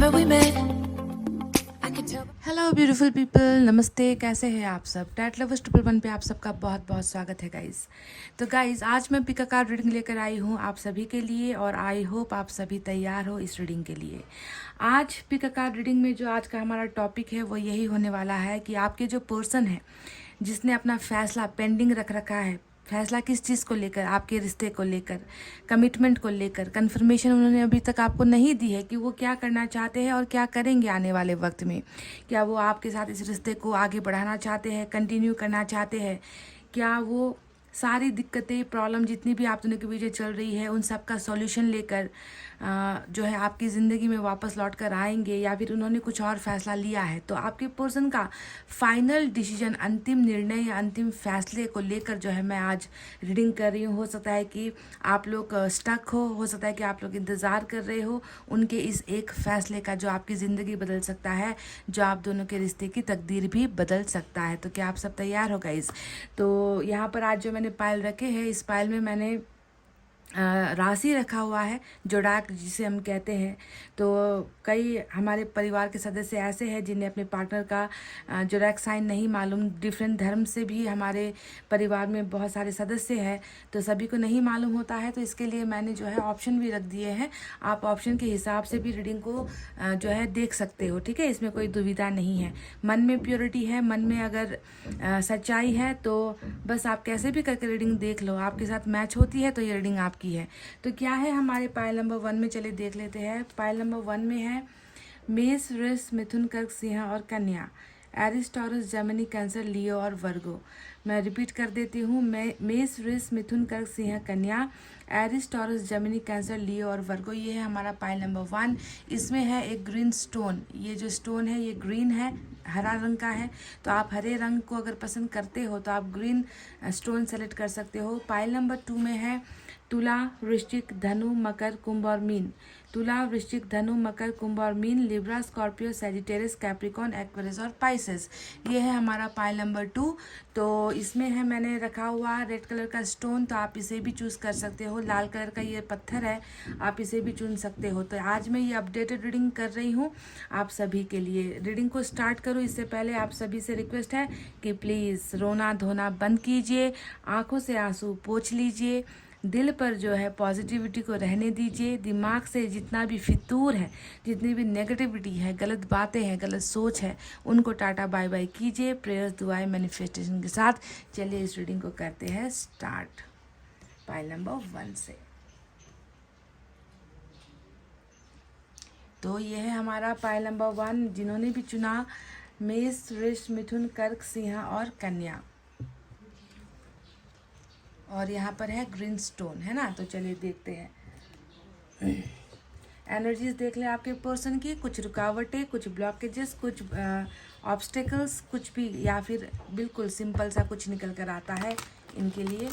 remember we met. I can tell. Hello beautiful people, नमस्ते। कैसे हैं आप सब? टैट लवर्स 111 पे आप सबका बहुत बहुत स्वागत है गाइज़। तो गाइज़, आज मैं पिक अ कार्ड रीडिंग लेकर आई हूँ आप सभी के लिए, और आई होप आप सभी तैयार हो इस रीडिंग के लिए। आज पिक अ कार्ड रीडिंग में जो आज का हमारा टॉपिक है वो यही होने वाला है कि आपके जो पर्सन है जिसने अपना फैसला पेंडिंग रख रखा है, फैसला किस चीज़ को लेकर, आपके रिश्ते को लेकर, कमिटमेंट को लेकर, कन्फर्मेशन उन्होंने अभी तक आपको नहीं दी है कि वो क्या करना चाहते हैं और क्या करेंगे आने वाले वक्त में। क्या वो आपके साथ इस रिश्ते को आगे बढ़ाना चाहते हैं, कंटिन्यू करना चाहते हैं? क्या वो सारी दिक्कतें, प्रॉब्लम जितनी भी आप दोनों के बीच चल रही है उन सब का सॉल्यूशन लेकर जो है आपकी ज़िंदगी में वापस लौट कर आएंगे, या फिर उन्होंने कुछ और फैसला लिया है? तो आपके पर्सन का फाइनल डिसीजन, अंतिम निर्णय या अंतिम फैसले को लेकर जो है मैं आज रीडिंग कर रही हूँ। हो सकता है कि आप लोग स्टक हो सकता है कि आप लोग इंतज़ार कर रहे हो उनके इस एक फैसले का जो आपकी ज़िंदगी बदल सकता है, जो आप दोनों के रिश्ते की तकदीर भी बदल सकता है। तो क्या आप सब तैयार हो गाइस? तो यहाँ पर आज जो मैंने पायल रखे हैं, इस पायल में मैंने राशि रखा हुआ है, जोड़ाक जिसे हम कहते हैं। तो कई हमारे परिवार के सदस्य ऐसे हैं जिन्हें अपने पार्टनर का जोड़ाक साइन नहीं मालूम। डिफरेंट धर्म से भी हमारे परिवार में बहुत सारे सदस्य हैं, तो सभी को नहीं मालूम होता है। तो इसके लिए मैंने जो है ऑप्शन भी रख दिए हैं। आप ऑप्शन के हिसाब से भी रीडिंग को जो है देख सकते हो, ठीक है? इसमें कोई दुविधा नहीं है। मन में प्योरिटी है, मन में अगर सच्चाई है तो बस आप कैसे भी करके रीडिंग देख लो। आपके साथ मैच होती है तो ये रीडिंग आपकी है। तो क्या है हमारे पायल नंबर 1 में, चलिए देख लेते हैं। पायल नंबर 1 में है मेष, वृष, मिथुन, कर्क, सिंह और कन्या, एरिस, टॉरस, जेमिनी, कैंसर, लियो और वर्गो। मैं रिपीट कर देती हूँ। मेष, वृष, मिथुन, कर्क, सिंह, कन्या, एरिस, टॉरस, जेमिनी, कैंसर, लियो और वर्गो। ये है हमारा पायल नंबर 1। इसमें है एक ग्रीन स्टोन। ये जो स्टोन है ये ग्रीन है, हरा रंग का है। तो आप हरे रंग को अगर पसंद करते हो तो आप ग्रीन स्टोन सेलेक्ट कर सकते हो। पायल नंबर 2 में है तुला, वृश्चिक, धनु, मकर, कुंभ और मीन। तुला, वृश्चिक, धनु, मकर, कुंभ और मीन, Libra, Scorpio, Sagittarius, Capricorn, Aquarius और पाइसेस। ये है हमारा पायल नंबर 2। तो इसमें है मैंने रखा हुआ रेड कलर का स्टोन, तो आप इसे भी चूज़ कर सकते हो। लाल कलर का ये पत्थर है, आप इसे भी चुन सकते हो। तो आज मैं ये अपडेटेड रीडिंग कर रही हूँ आप सभी के लिए। रीडिंग को स्टार्ट करूँ इससे पहले आप सभी से रिक्वेस्ट है कि प्लीज़ रोना धोना बंद कीजिए, आंखों से आंसू पोंछ लीजिए, दिल पर जो है पॉजिटिविटी को रहने दीजिए। दिमाग से जितना भी फितूर है, जितनी भी नेगेटिविटी है, गलत बातें हैं, गलत सोच है, उनको टाटा बाय बाय कीजिए। प्रेयर्स, दुआएं, मैनिफेस्टेशन के साथ चलिए इस रीडिंग को करते हैं स्टार्ट पाइल नंबर 1 से। तो ये है हमारा पाइल नंबर 1। जिन्होंने भी चुना मेष, वृष, मिथुन, कर्क, सिंह और कन्या, और यहाँ पर है ग्रीन स्टोन, है ना? तो चलिए देखते हैं। एनर्जीज देख ले आपके पर्सन की। कुछ रुकावटें, कुछ ब्लॉकेजेस, कुछ ऑब्स्टेकल्स, कुछ भी, या फिर बिल्कुल सिंपल सा कुछ निकल कर आता है इनके लिए।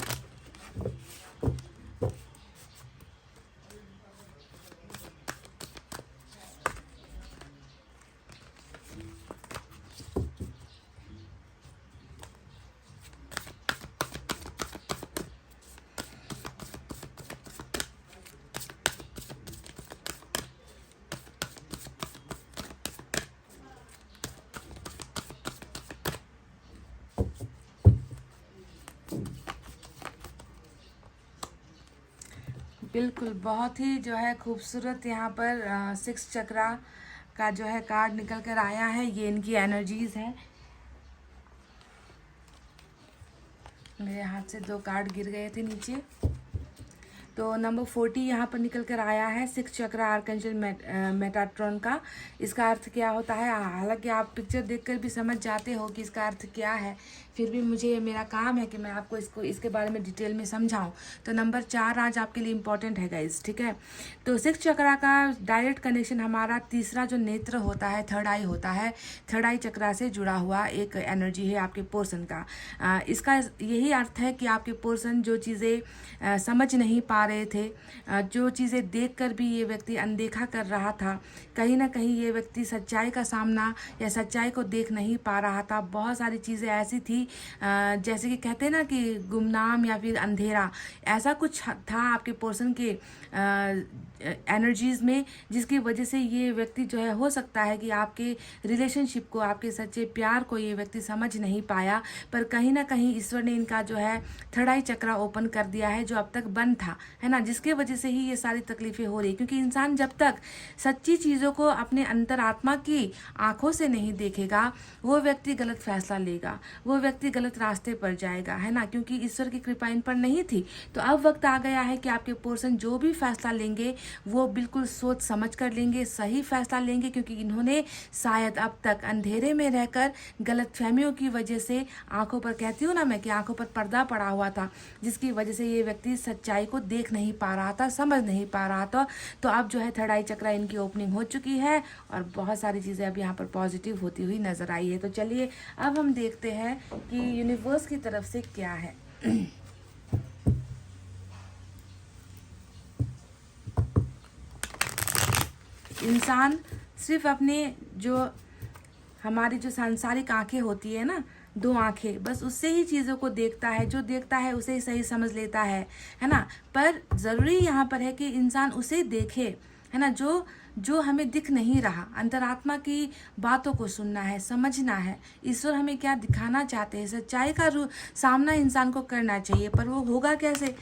बिल्कुल, बहुत ही जो है खूबसूरत यहाँ पर 6 चक्रा का जो है कार्ड निकल कर आया है। ये इनकी एनर्जीज है। मेरे हाथ से 2 कार्ड गिर गए थे नीचे। तो नंबर 40 यहाँ पर निकल कर आया है, 6 चक्रा आर्कएंजल मेटाट्रॉन का। इसका अर्थ क्या होता है? हालांकि आप पिक्चर देखकर भी समझ जाते हो कि इसका अर्थ क्या है, फिर भी मुझे मेरा काम है कि मैं आपको इसके बारे में डिटेल में समझाऊं। तो नंबर 4 आज आपके लिए इम्पॉर्टेंट है गाइज, ठीक है? तो 6 चक्रा का डायरेक्ट कनेक्शन हमारा तीसरा जो नेत्र होता है, थर्ड आई होता है। थर्ड आई चक्रा से जुड़ा हुआ एक एनर्जी है आपके पर्सन का। इसका यही अर्थ है कि आपके पर्सन जो चीज़ें समझ नहीं पा पा रहे थे, जो चीज़ें देखकर भी ये व्यक्ति अनदेखा कर रहा था। कहीं ना कहीं ये व्यक्ति सच्चाई का सामना या सच्चाई को देख नहीं पा रहा था। बहुत सारी चीज़ें ऐसी थी, जैसे कि कहते हैं ना कि गुमनाम या फिर अंधेरा, ऐसा कुछ था आपके पर्सन के एनर्जीज में, जिसकी वजह से ये व्यक्ति जो है, हो सकता है कि आपके रिलेशनशिप को, आपके सच्चे प्यार को ये व्यक्ति समझ नहीं पाया। पर कहीं ना कहीं ईश्वर ने इनका जो है थर्ड आई चक्रा ओपन कर दिया है, जो अब तक बंद था, है ना, जिसके वजह से ही ये सारी तकलीफें हो रही। क्योंकि इंसान जब तक सच्ची चीज़ों को अपने अंतरात्मा की आंखों से नहीं देखेगा, वो व्यक्ति गलत फैसला लेगा, वो व्यक्ति गलत रास्ते पर जाएगा, है ना। क्योंकि ईश्वर की कृपा इन पर नहीं थी। तो अब वक्त आ गया है कि आपके पर्सन जो भी फैसला लेंगे वो बिल्कुल सोच समझ कर लेंगे, सही फैसला लेंगे। क्योंकि इन्होंने शायद अब तक अंधेरे में रहकर गलत फहमियों की वजह से, आंखों पर, कहती हूँ ना मैं कि आंखों पर पर्दा पड़ा हुआ था, जिसकी वजह से ये व्यक्ति सच्चाई को देख नहीं पा रहा था, समझ नहीं पा रहा था। तो अब जो है थर्ड आई चक्रा इनकी ओपनिंग हो चुकी है और बहुत सारी चीज़ें अब यहाँ पर पॉजिटिव होती हुई नजर आई है। तो चलिए अब हम देखते हैं कि यूनिवर्स की तरफ से क्या है। इंसान सिर्फ अपने जो हमारी जो सांसारिक आंखें होती है ना, दो आंखें, बस उससे ही चीज़ों को देखता है, जो देखता है उसे ही सही समझ लेता है ना। पर ज़रूरी यहाँ पर है कि इंसान उसे देखे, है ना, जो हमें दिख नहीं रहा। अंतरात्मा की बातों को सुनना है, समझना है, ईश्वर हमें क्या दिखाना चाहते हैं, सच्चाई का सामना इंसान को करना चाहिए। पर वो होगा कैसे?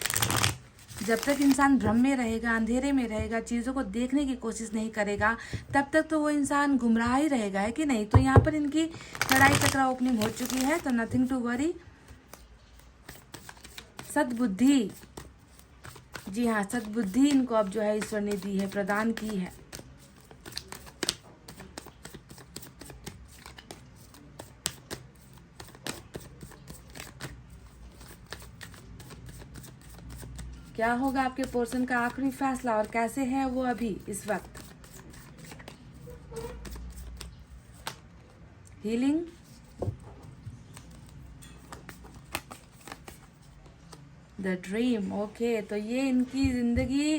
जब तक इंसान भ्रम में रहेगा, अंधेरे में रहेगा, चीज़ों को देखने की कोशिश नहीं करेगा, तब तक तो वो इंसान गुमराह ही रहेगा, है कि नहीं। तो यहाँ पर इनकी थर्ड आई चक्रा ओपनिंग हो चुकी है, तो नथिंग टू वरी। सद्बुद्धि, जी हाँ, सद्बुद्धि इनको अब जो है ईश्वर ने दी है, प्रदान की है। क्या होगा आपके पर्सन का आखिरी फैसला और कैसे है वो अभी इस वक्त? Healing, the dream. ओके, तो ये इनकी जिंदगी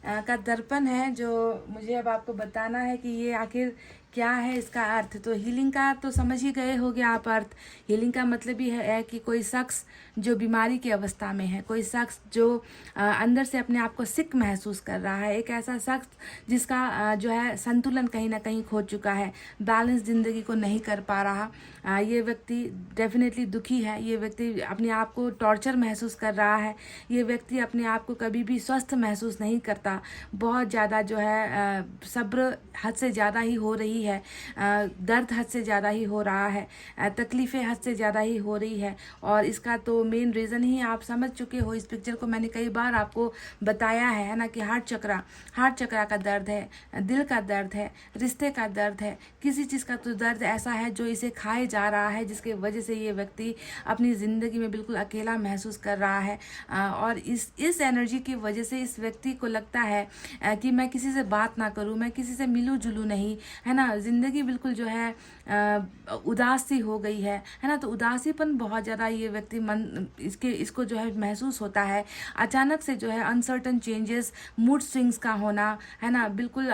का दर्पण है, जो मुझे अब आपको बताना है कि ये आखिर क्या है इसका अर्थ। तो हीलिंग का तो समझ ही गए होगे आप अर्थ। हीलिंग का मतलब ही है कि कोई शख्स जो बीमारी की अवस्था में है, कोई शख्स जो अंदर से अपने आप को सिक महसूस कर रहा है, एक ऐसा शख्स जिसका जो है संतुलन कहीं ना कहीं खो चुका है, बैलेंस ज़िंदगी को नहीं कर पा रहा। ये व्यक्ति डेफिनेटली दुखी है, ये व्यक्ति अपने आप को टॉर्चर महसूस कर रहा है, ये व्यक्ति अपने आप को कभी भी स्वस्थ महसूस नहीं करता। बहुत ज़्यादा जो है सब्र हद से ज़्यादा ही हो रही है, दर्द हद से ज़्यादा ही हो रहा है, तकलीफ़ें हद से ज़्यादा ही हो रही है। और इसका तो मेन रीज़न ही आप समझ चुके हो। इस पिक्चर को मैंने कई बार आपको बताया है ना, कि हार्ट चक्रा का दर्द है, दिल का दर्द है, रिश्ते का दर्द है, किसी चीज़ का तो दर्द ऐसा है जो इसे खाए जा रहा है, जिसके वजह से ये व्यक्ति अपनी ज़िंदगी में बिल्कुल अकेला महसूस कर रहा है। और इस एनर्जी की वजह से इस व्यक्ति को लगता है कि मैं किसी से बात ना करूं, मैं किसी से मिलूं जुलूं नहीं, है ना। ज़िंदगी बिल्कुल जो है उदास सी हो गई है ना। तो उदासीपन बहुत ज़्यादा ये व्यक्ति इसको जो है महसूस होता है। अचानक से जो है अनसर्टन चेंजेस, मूड स्विंग्स का होना, है ना, बिल्कुल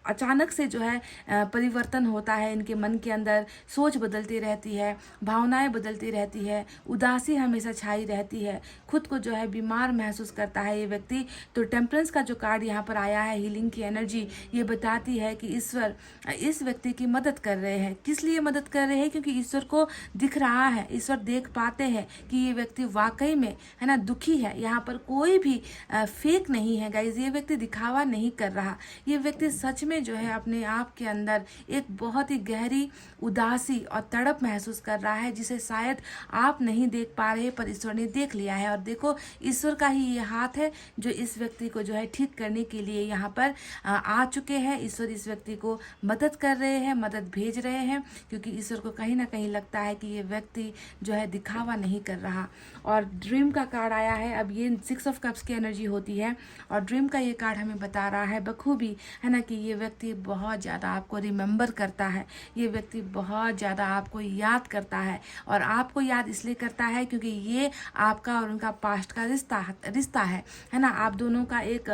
अचानक से जो है परिवर्तन होता है इनके मन के अंदर। सोच बदलती रहती है, भावनाएं बदलती रहती है, उदासी हमेशा छाई रहती है, खुद को जो है बीमार महसूस करता है ये व्यक्ति। तो टेम्परेंस का जो कार्ड यहाँ पर आया है, हीलिंग की एनर्जी, ये बताती है कि ईश्वर इस व्यक्ति की मदद कर रहे हैं। किस लिए मदद कर रहे हैं? क्योंकि ईश्वर को दिख रहा है, ईश्वर देख पाते हैं कि ये व्यक्ति वाकई में, है ना, दुखी है। यहाँ पर कोई भी फेक नहीं है गाइज, ये व्यक्ति दिखावा नहीं कर रहा। ये व्यक्ति सच में जो है अपने आप के अंदर एक बहुत ही गहरी उदासी और तड़प महसूस कर रहा है, जिसे शायद आप नहीं देख पा रहे, पर ईश्वर ने देख लिया है। और देखो, ईश्वर का ही ये हाथ है जो इस व्यक्ति को जो है ठीक करने के लिए यहाँ पर आ चुके हैं। ईश्वर इस व्यक्ति को मदद कर रहे हैं, मदद भेज रहे हैं, क्योंकि ईश्वर को कहीं ना कहीं लगता है कि ये व्यक्ति जो है दिखावा नहीं कर रहा। और ड्रीम का कार्ड आया है। अब ये 6 ऑफ कप्स की एनर्जी होती है और ड्रीम का ये कार्ड हमें बता रहा है बखूबी, है ना, कि ये व्यक्ति बहुत ज़्यादा आपको रिमेंबर करता है, ये व्यक्ति बहुत ज़्यादा आपको याद करता है। और आपको याद इसलिए करता है क्योंकि ये आपका और उनका पास्ट का रिश्ता है ना। आप दोनों का एक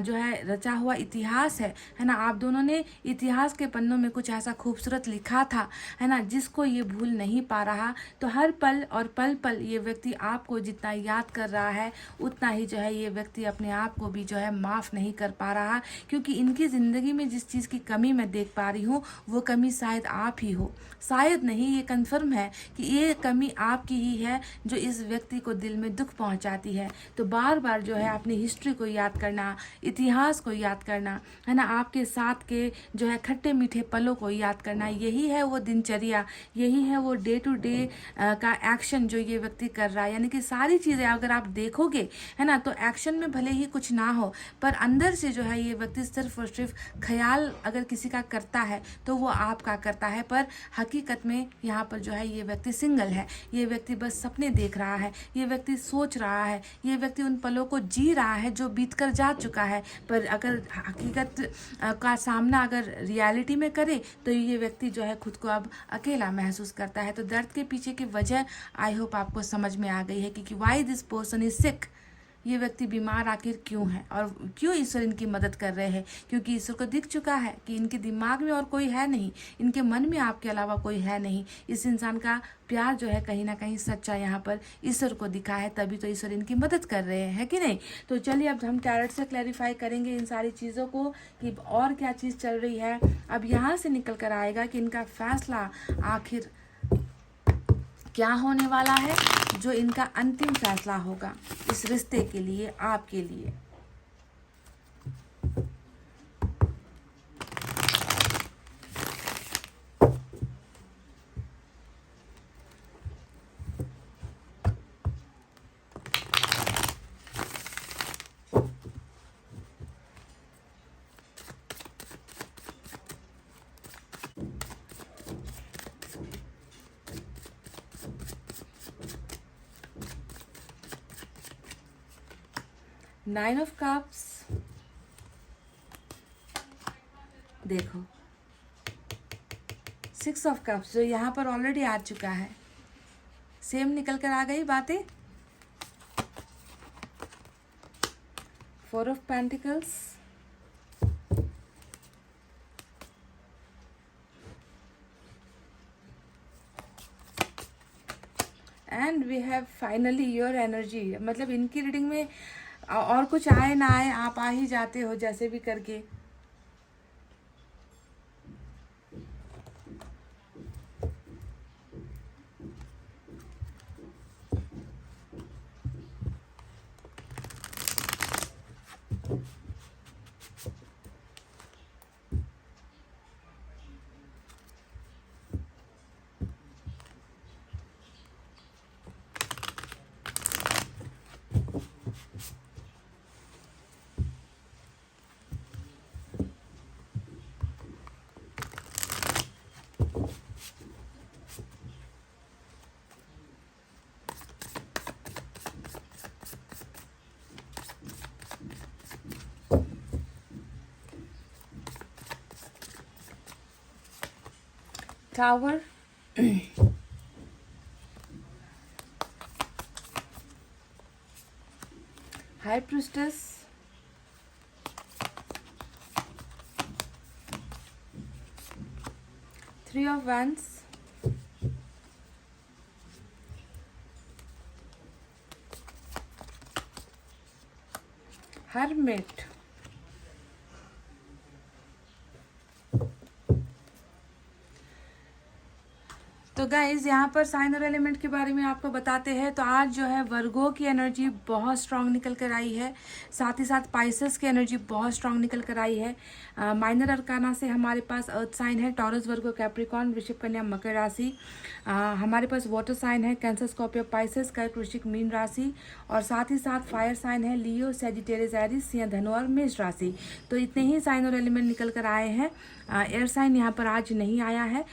जो है रचा हुआ इतिहास है ना। आप दोनों ने इतिहास के पन्नों में कुछ ऐसा खूबसूरत लिखा था, है ना, जिसको ये भूल नहीं पा रहा। तो हर पल और पल पल ये व्यक्ति आपको जितना याद कर रहा है, उतना ही जो है ये व्यक्ति अपने आप को भी जो है माफ़ नहीं कर पा रहा, क्योंकि इनकी ज़िंदगी में जिस चीज़ की कमी मैं देख पा रही हूँ वो कमी शायद आप ही हो। शायद नहीं, ये कंफर्म है कि ये कमी आपकी ही है जो इस व्यक्ति को दिल में दुख पहुंचाती है। तो बार बार जो है अपनी हिस्ट्री को याद करना, इतिहास को याद करना, है ना, आपके साथ के जो है खट्टे मीठे पलों को याद करना, यही है वो दिनचर्या, यही है वो डे टू डे का एक्शन जो ये व्यक्ति कर रहा है। यानी कि सारी चीज़ें अगर आप देखोगे, है ना, तो एक्शन में भले ही कुछ ना हो, पर अंदर से जो है ये व्यक्ति सिर्फ और सिर्फ ख्याल अगर किसी का करता है तो वो आपका करता है। पर हकीकत में यहाँ पर जो है ये व्यक्ति सिंगल है, ये व्यक्ति बस सपने देख रहा है, ये व्यक्ति सोच रहा है, ये व्यक्ति उन पलों को जी रहा है जो बीत कर जा चुका है। पर अगर हकीकत का सामना अगर रियलिटी में करे तो ये व्यक्ति जो है खुद को अब अकेला महसूस करता है। तो दर्द के पीछे की वजह आई होप आपको समझ में आ गई है कि why this person is sick. ये व्यक्ति बीमार आखिर क्यों है और क्यों ईश्वर इनकी मदद कर रहे हैं, क्योंकि ईश्वर को दिख चुका है कि इनके दिमाग में और कोई है नहीं, इनके मन में आपके अलावा कोई है नहीं। इस इंसान का प्यार जो है कहीं ना कहीं सच्चा यहाँ पर ईश्वर को दिखा है, तभी तो ईश्वर इनकी मदद कर रहे हैं, है कि नहीं। तो चलिए अब हम टैरोट से क्लैरिफाई करेंगे इन सारी चीज़ों को कि और क्या चीज़ चल रही है। अब यहाँ से निकल कर आएगा कि इनका फैसला आखिर क्या होने वाला है, जो इनका अंतिम फैसला होगा इस रिश्ते के लिए, आपके लिए। नाइन ऑफ कप्स, देखो 6 ऑफ कप्स जो यहाँ पर ऑलरेडी आ चुका है, सेम निकल कर आ गई बातें। 4 of pentacles, and we have finally your energy. मतलब इनकी रीडिंग में और कुछ आए ना आए, आप आ ही जाते हो जैसे भी करके। Tower, High Priestess, Three of Wands, Hermit, तो गाइज यहाँ पर साइन और एलिमेंट के बारे में आपको बताते हैं। तो आज जो है वर्गो की एनर्जी बहुत स्ट्रांग निकल कर आई है, साथ ही साथ पाइसेस की एनर्जी बहुत स्ट्रांग निकल कर आई है। माइनर अरकाना से हमारे पास अर्थ साइन है टॉरस, वर्गो, कैप्रिकॉर्न, वृश्चिक, कन्या, मकर राशि। हमारे पास वाटर साइन है कैंसर, स्कॉर्पियो, पाइसेस, कर्क, वृश्चिक, मीन राशि। और साथ ही साथ फायर साइन है लियो, सैजिटेरियस, एरीज, सिंह, धनु और मेष राशि। तो इतने ही साइन और एलिमेंट निकल कर आए हैं। एयर साइन यहाँ पर आज नहीं आया है।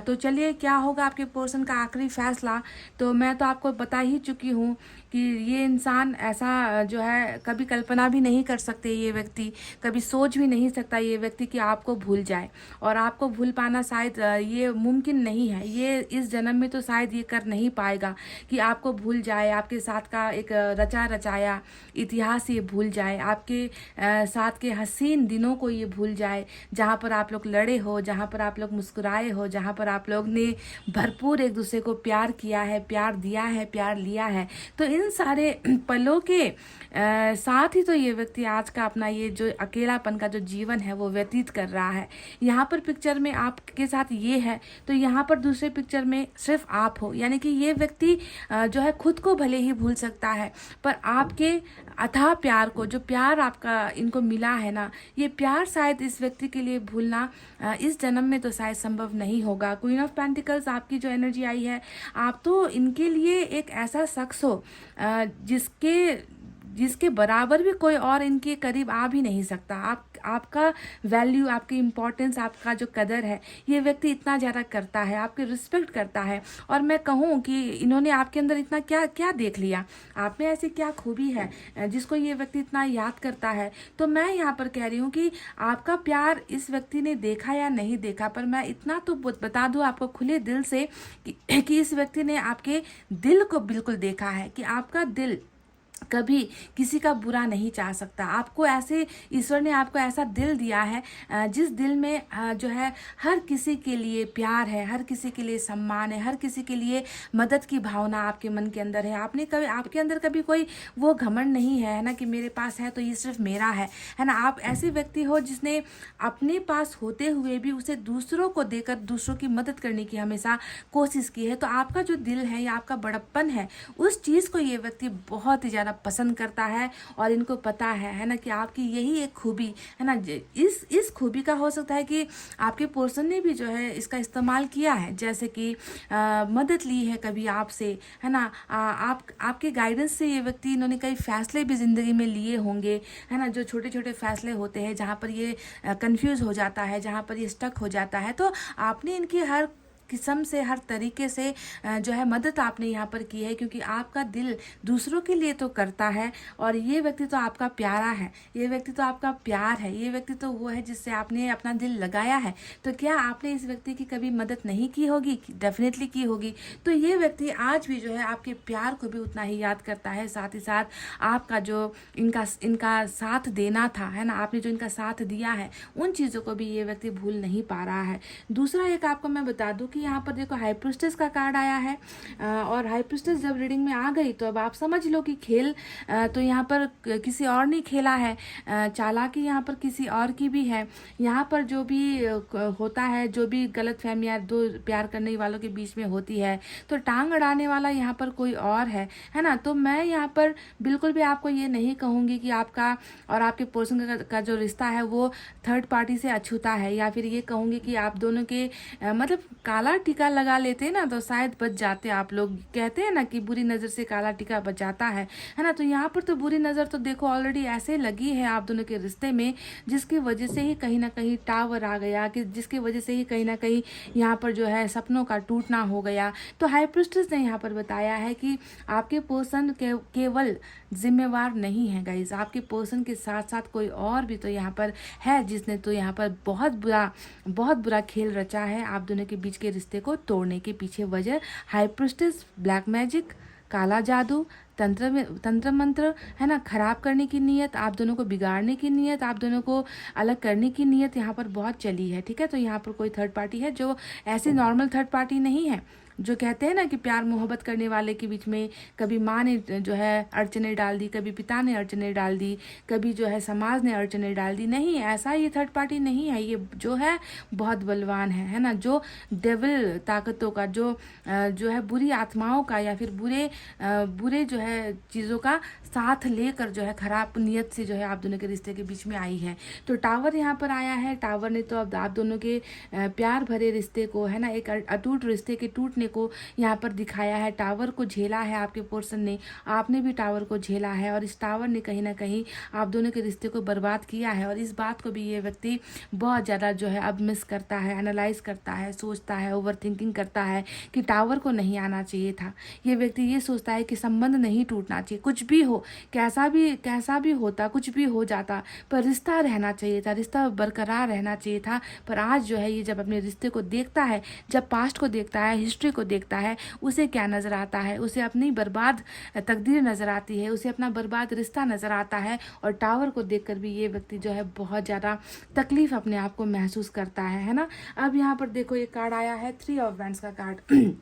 तो चलिए क्या होगा आपके पोर्शन का आखिरी फैसला। तो मैं तो आपको बता ही चुकी हूँ कि ये इंसान ऐसा जो है कभी कल्पना भी नहीं कर सकते, ये व्यक्ति कभी सोच भी नहीं सकता ये व्यक्ति कि आपको भूल जाए। और आपको भूल पाना शायद ये मुमकिन नहीं है, ये इस जन्म में तो शायद ये कर नहीं पाएगा कि आपको भूल जाए, आपके साथ का एक रचा रचाया इतिहास ये भूल जाए, आपके साथ के हसीन दिनों को ये भूल जाए, जहाँ पर आप लोग लड़े हो, जहाँ पर आप लोग मुस्कुराए हो, जहाँ पर आप लोग ने भरपूर एक दूसरे को प्यार किया है, प्यार दिया है, प्यार लिया है। तो इन सारे पलों के साथ ही तो ये व्यक्ति आज का अपना ये जो अकेलापन का जो जीवन है वो व्यतीत कर रहा है। यहाँ पर पिक्चर में आपके साथ ये है, तो यहाँ पर दूसरे पिक्चर में सिर्फ आप हो, यानी कि ये व्यक्ति जो है खुद को भले ही भूल सकता है, पर आपके अथाह प्यार को, जो प्यार आपका इनको मिला है ना, ये प्यार शायद इस व्यक्ति के लिए भूलना इस जन्म में तो शायद संभव नहीं होगा। क्वीन ऑफ पेंटिकल्स आपकी जो एनर्जी आई है, आप तो इनके लिए एक ऐसा शख्स हो जिसके बराबर भी कोई और इनके करीब आ भी नहीं सकता। आपका वैल्यू, आपकी इम्पोर्टेंस, आपका जो कदर है ये व्यक्ति इतना ज़्यादा करता है, आपकी रिस्पेक्ट करता है। और मैं कहूँ कि इन्होंने आपके अंदर इतना क्या क्या देख लिया, आप में ऐसी क्या खूबी है जिसको ये व्यक्ति इतना याद करता है। तो मैं यहाँ पर कह रही हूँ कि आपका प्यार इस व्यक्ति ने देखा या नहीं देखा, पर मैं इतना तो बता दूँ आपको खुले दिल से कि इस व्यक्ति ने आपके दिल को बिल्कुल देखा है, कि आपका दिल कभी किसी का बुरा नहीं चाह सकता। आपको ऐसे ईश्वर ने आपको ऐसा दिल दिया है जिस दिल में जो है हर किसी के लिए प्यार है, हर किसी के लिए सम्मान है, हर किसी के लिए मदद की भावना आपके मन के अंदर है। आपके अंदर कभी कोई वो घमंड नहीं है ना कि मेरे पास है तो ये सिर्फ मेरा है ना। आप ऐसे व्यक्ति हो जिसने अपने पास होते हुए भी उसे दूसरों को देकर दूसरों की मदद करने की हमेशा कोशिश की है। तो आपका जो दिल है या आपका बड़प्पन है, उस चीज़ को ये व्यक्ति बहुत ही ज़्यादा पसंद करता है। और इनको पता है ना कि आपकी यही एक खूबी है ना। इस खूबी का हो सकता है कि आपके पर्सन ने भी जो है इसका इस्तेमाल किया है, जैसे कि मदद ली है कभी आपसे, है ना। आपके गाइडेंस से ये व्यक्ति, इन्होंने कई फैसले भी ज़िंदगी में लिए होंगे, है ना, जो छोटे छोटे फैसले होते हैं जहाँ पर ये कंफ्यूज हो जाता है, जहाँ पर ये स्टक हो जाता है। तो आपने इनकी हर किस्म से, हर तरीके से जो है मदद आपने यहाँ पर की है, क्योंकि आपका दिल दूसरों के लिए तो करता है। और ये व्यक्ति तो आपका प्यारा है, ये व्यक्ति तो आपका प्यार है, ये व्यक्ति तो वो है जिससे आपने अपना दिल लगाया है। तो क्या आपने इस व्यक्ति की कभी मदद नहीं की होगी? डेफिनेटली की होगी। तो ये व्यक्ति आज भी जो है आपके प्यार को भी उतना ही याद करता है, साथ ही साथ आपका जो इनका साथ देना था, है ना, आपने जो इनका साथ दिया है, उन चीज़ों को भी ये व्यक्ति भूल नहीं पा रहा है। दूसरा एक आपको मैं बता दूं कि यहाँ पर देखो हाई प्रीस्टेस का कार्ड आया है। और हाई प्रीस्टेस जब रीडिंग में आ गई तो अब आप समझ लो कि खेल तो यहाँ पर किसी और ने खेला है, चालाकी यहाँ पर किसी और की भी है। यहाँ पर जो भी होता है, जो भी गलत फहमियाँ दो प्यार करने वालों के बीच में होती है, तो टांग अड़ाने वाला यहाँ पर कोई और है ना। तो मैं यहाँ पर बिल्कुल भी आपको ये नहीं कहूँगी कि आपका और आपके पर्सन का जो रिश्ता है वो थर्ड पार्टी से अछूता है, या फिर ये कहूँगी कि आप दोनों के मतलब काला टीका लगा लेते ना तो शायद बच जाते। आप लोग कहते हैं ना कि बुरी नज़र से काला टीका बचाता है ना। तो यहाँ पर तो बुरी नज़र तो देखो ऑलरेडी ऐसे लगी है आप दोनों के रिश्ते में, जिसकी वजह से ही कहीं ना कहीं टावर आ गया, कि जिसकी वजह से ही कहीं ना कहीं यहाँ पर जो है सपनों का टूटना हो गया। तो हाई प्रीस्टेस ने यहाँ पर बताया है कि आपके पर्सन केवल जिम्मेवार नहीं है गाइज, आपके पर्सन के साथ साथ कोई और भी तो यहाँ पर है जिसने तो यहाँ पर बहुत बुरा खेल रचा है आप दोनों के बीच के रिश्ते को तोड़ने के पीछे। वजह हाई प्रीस्टेस, ब्लैक मैजिक, काला जादू, तंत्र मंत्र, है ना, खराब करने की नीयत, आप दोनों को बिगाड़ने की नीयत, आप दोनों को अलग करने की नीयत यहाँ पर बहुत चली है। ठीक है, तो यहाँ पर कोई थर्ड पार्टी है जो ऐसी नॉर्मल थर्ड पार्टी नहीं है, जो कहते हैं ना कि प्यार मोहब्बत करने वाले के बीच में कभी माँ ने जो है अड़चने डाल दी, कभी पिता ने अड़चने डाल दी, कभी जो है समाज ने अड़चने डाल दी। नहीं, ऐसा ये थर्ड पार्टी नहीं है। ये जो है बहुत बलवान है ना, जो डेविल ताकतों का, जो है बुरी आत्माओं का या फिर बुरे जो है चीज़ों का साथ लेकर जो है खराब नियत से जो है आप दोनों के रिश्ते के बीच में आई है। तो टावर यहाँ पर आया है। टावर ने तो अब आप दोनों के प्यार भरे रिश्ते को, है ना, एक अटूट रिश्ते के टूटने को यहाँ पर दिखाया है। टावर को झेला है आपके पर्सन ने, आपने भी टावर को झेला है, और इस टावर ने कहीं ना कहीं आप दोनों के रिश्ते को बर्बाद किया है। और इस बात को भी ये व्यक्ति बहुत ज़्यादा जो है अब मिस करता है, एनालाइज करता है, सोचता है, ओवर थिंकिंग करता है कि टावर को नहीं आना चाहिए था। ये व्यक्ति ये सोचता है कि संबंध नहीं टूटना चाहिए, कुछ भी हो, कैसा भी होता, कुछ भी हो जाता, पर रिश्ता रहना चाहिए था, रिश्ता बरकरार रहना चाहिए था। पर आज जो है ये जब अपने रिश्ते को देखता है, जब पास्ट को देखता है, हिस्ट्री को देखता है, उसे क्या नज़र आता है? उसे अपनी बर्बाद तकदीर नज़र आती है, उसे अपना बर्बाद रिश्ता नज़र आता है। और टावर को देखकर भी ये व्यक्ति जो है बहुत ज़्यादा तकलीफ अपने आप को महसूस करता है ना। अब यहाँ पर देखो ये कार्ड आया है, 3 ऑफ वैंड्स का कार्ड।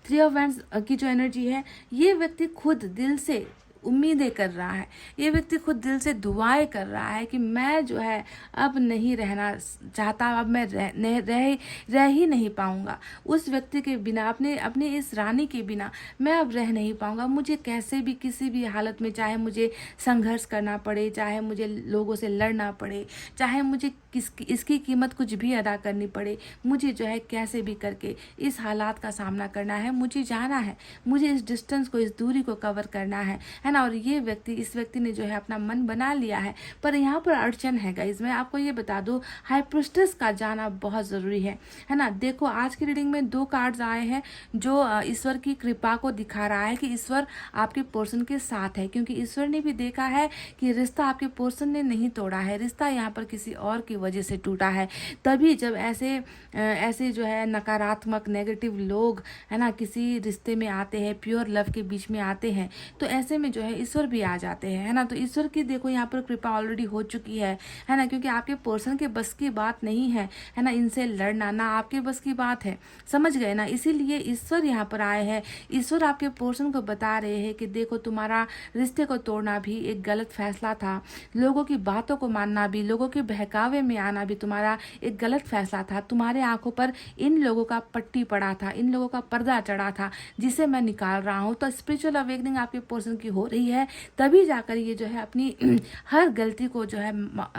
3 ऑफ वैंड्स की जो एनर्जी है, ये व्यक्ति खुद दिल से उम्मीदें कर रहा है, ये व्यक्ति खुद दिल से दुआएं कर रहा है कि मैं जो है अब नहीं रहना चाहता, अब मैं रह ही नहीं पाऊंगा उस व्यक्ति के बिना, अपने इस रानी के बिना मैं अब रह नहीं पाऊंगा। मुझे कैसे भी किसी भी हालत में, चाहे मुझे संघर्ष करना पड़े, चाहे मुझे लोगों से लड़ना पड़े, चाहे मुझे इसकी कीमत कुछ भी अदा करनी पड़े, मुझे जो है कैसे भी करके इस हालात का सामना करना है, मुझे जाना है, मुझे इस डिस्टेंस को, इस दूरी को कवर करना है ना। और ये व्यक्ति, इस व्यक्ति ने जो है अपना मन बना लिया है। पर यहाँ पर अड़चन है गाइज, मैं आपको ये बता दूँ, हाई प्रिस्टेस का जाना बहुत ज़रूरी है ना। देखो आज की रीडिंग में 2 कार्ड्स आए हैं जो ईश्वर की कृपा को दिखा रहा है कि ईश्वर आपके पर्सन के साथ है, क्योंकि ईश्वर ने भी देखा है कि रिश्ता आपके पर्सन ने नहीं तोड़ा है, रिश्ता यहाँ पर किसी और की वजह से टूटा है। तभी जब ऐसे जो है नकारात्मक, नेगेटिव लोग, है ना, किसी रिश्ते में आते हैं, प्योर लव के बीच में आते हैं, तो ऐसे में जो है ईश्वर भी आ जाते हैं, है ना। तो ईश्वर की देखो यहाँ पर कृपा ऑलरेडी हो चुकी है ना, क्योंकि आपके पर्सन के बस की बात नहीं है ना इनसे लड़ना, ना आपके बस की बात है, समझ गए ना। इसीलिए ईश्वर यहाँ पर आए हैं। ईश्वर आपके पर्सन को बता रहे हैं कि देखो तुम्हारा रिश्ते को तोड़ना भी एक गलत फैसला था, लोगों की बातों को मानना भी, लोगों के बहकावे में आना भी तुम्हारा एक गलत फैसला था। तुम्हारे आंखों पर इन लोगों का पट्टी पड़ा था, इन लोगों का पर्दा चढ़ा था, जिसे मैं निकाल रहा हूँ। तो स्पिरिचुअल अवेकनिंग आपके पर्सन की हो रही है, तभी जाकर ये जो है अपनी हर गलती को जो है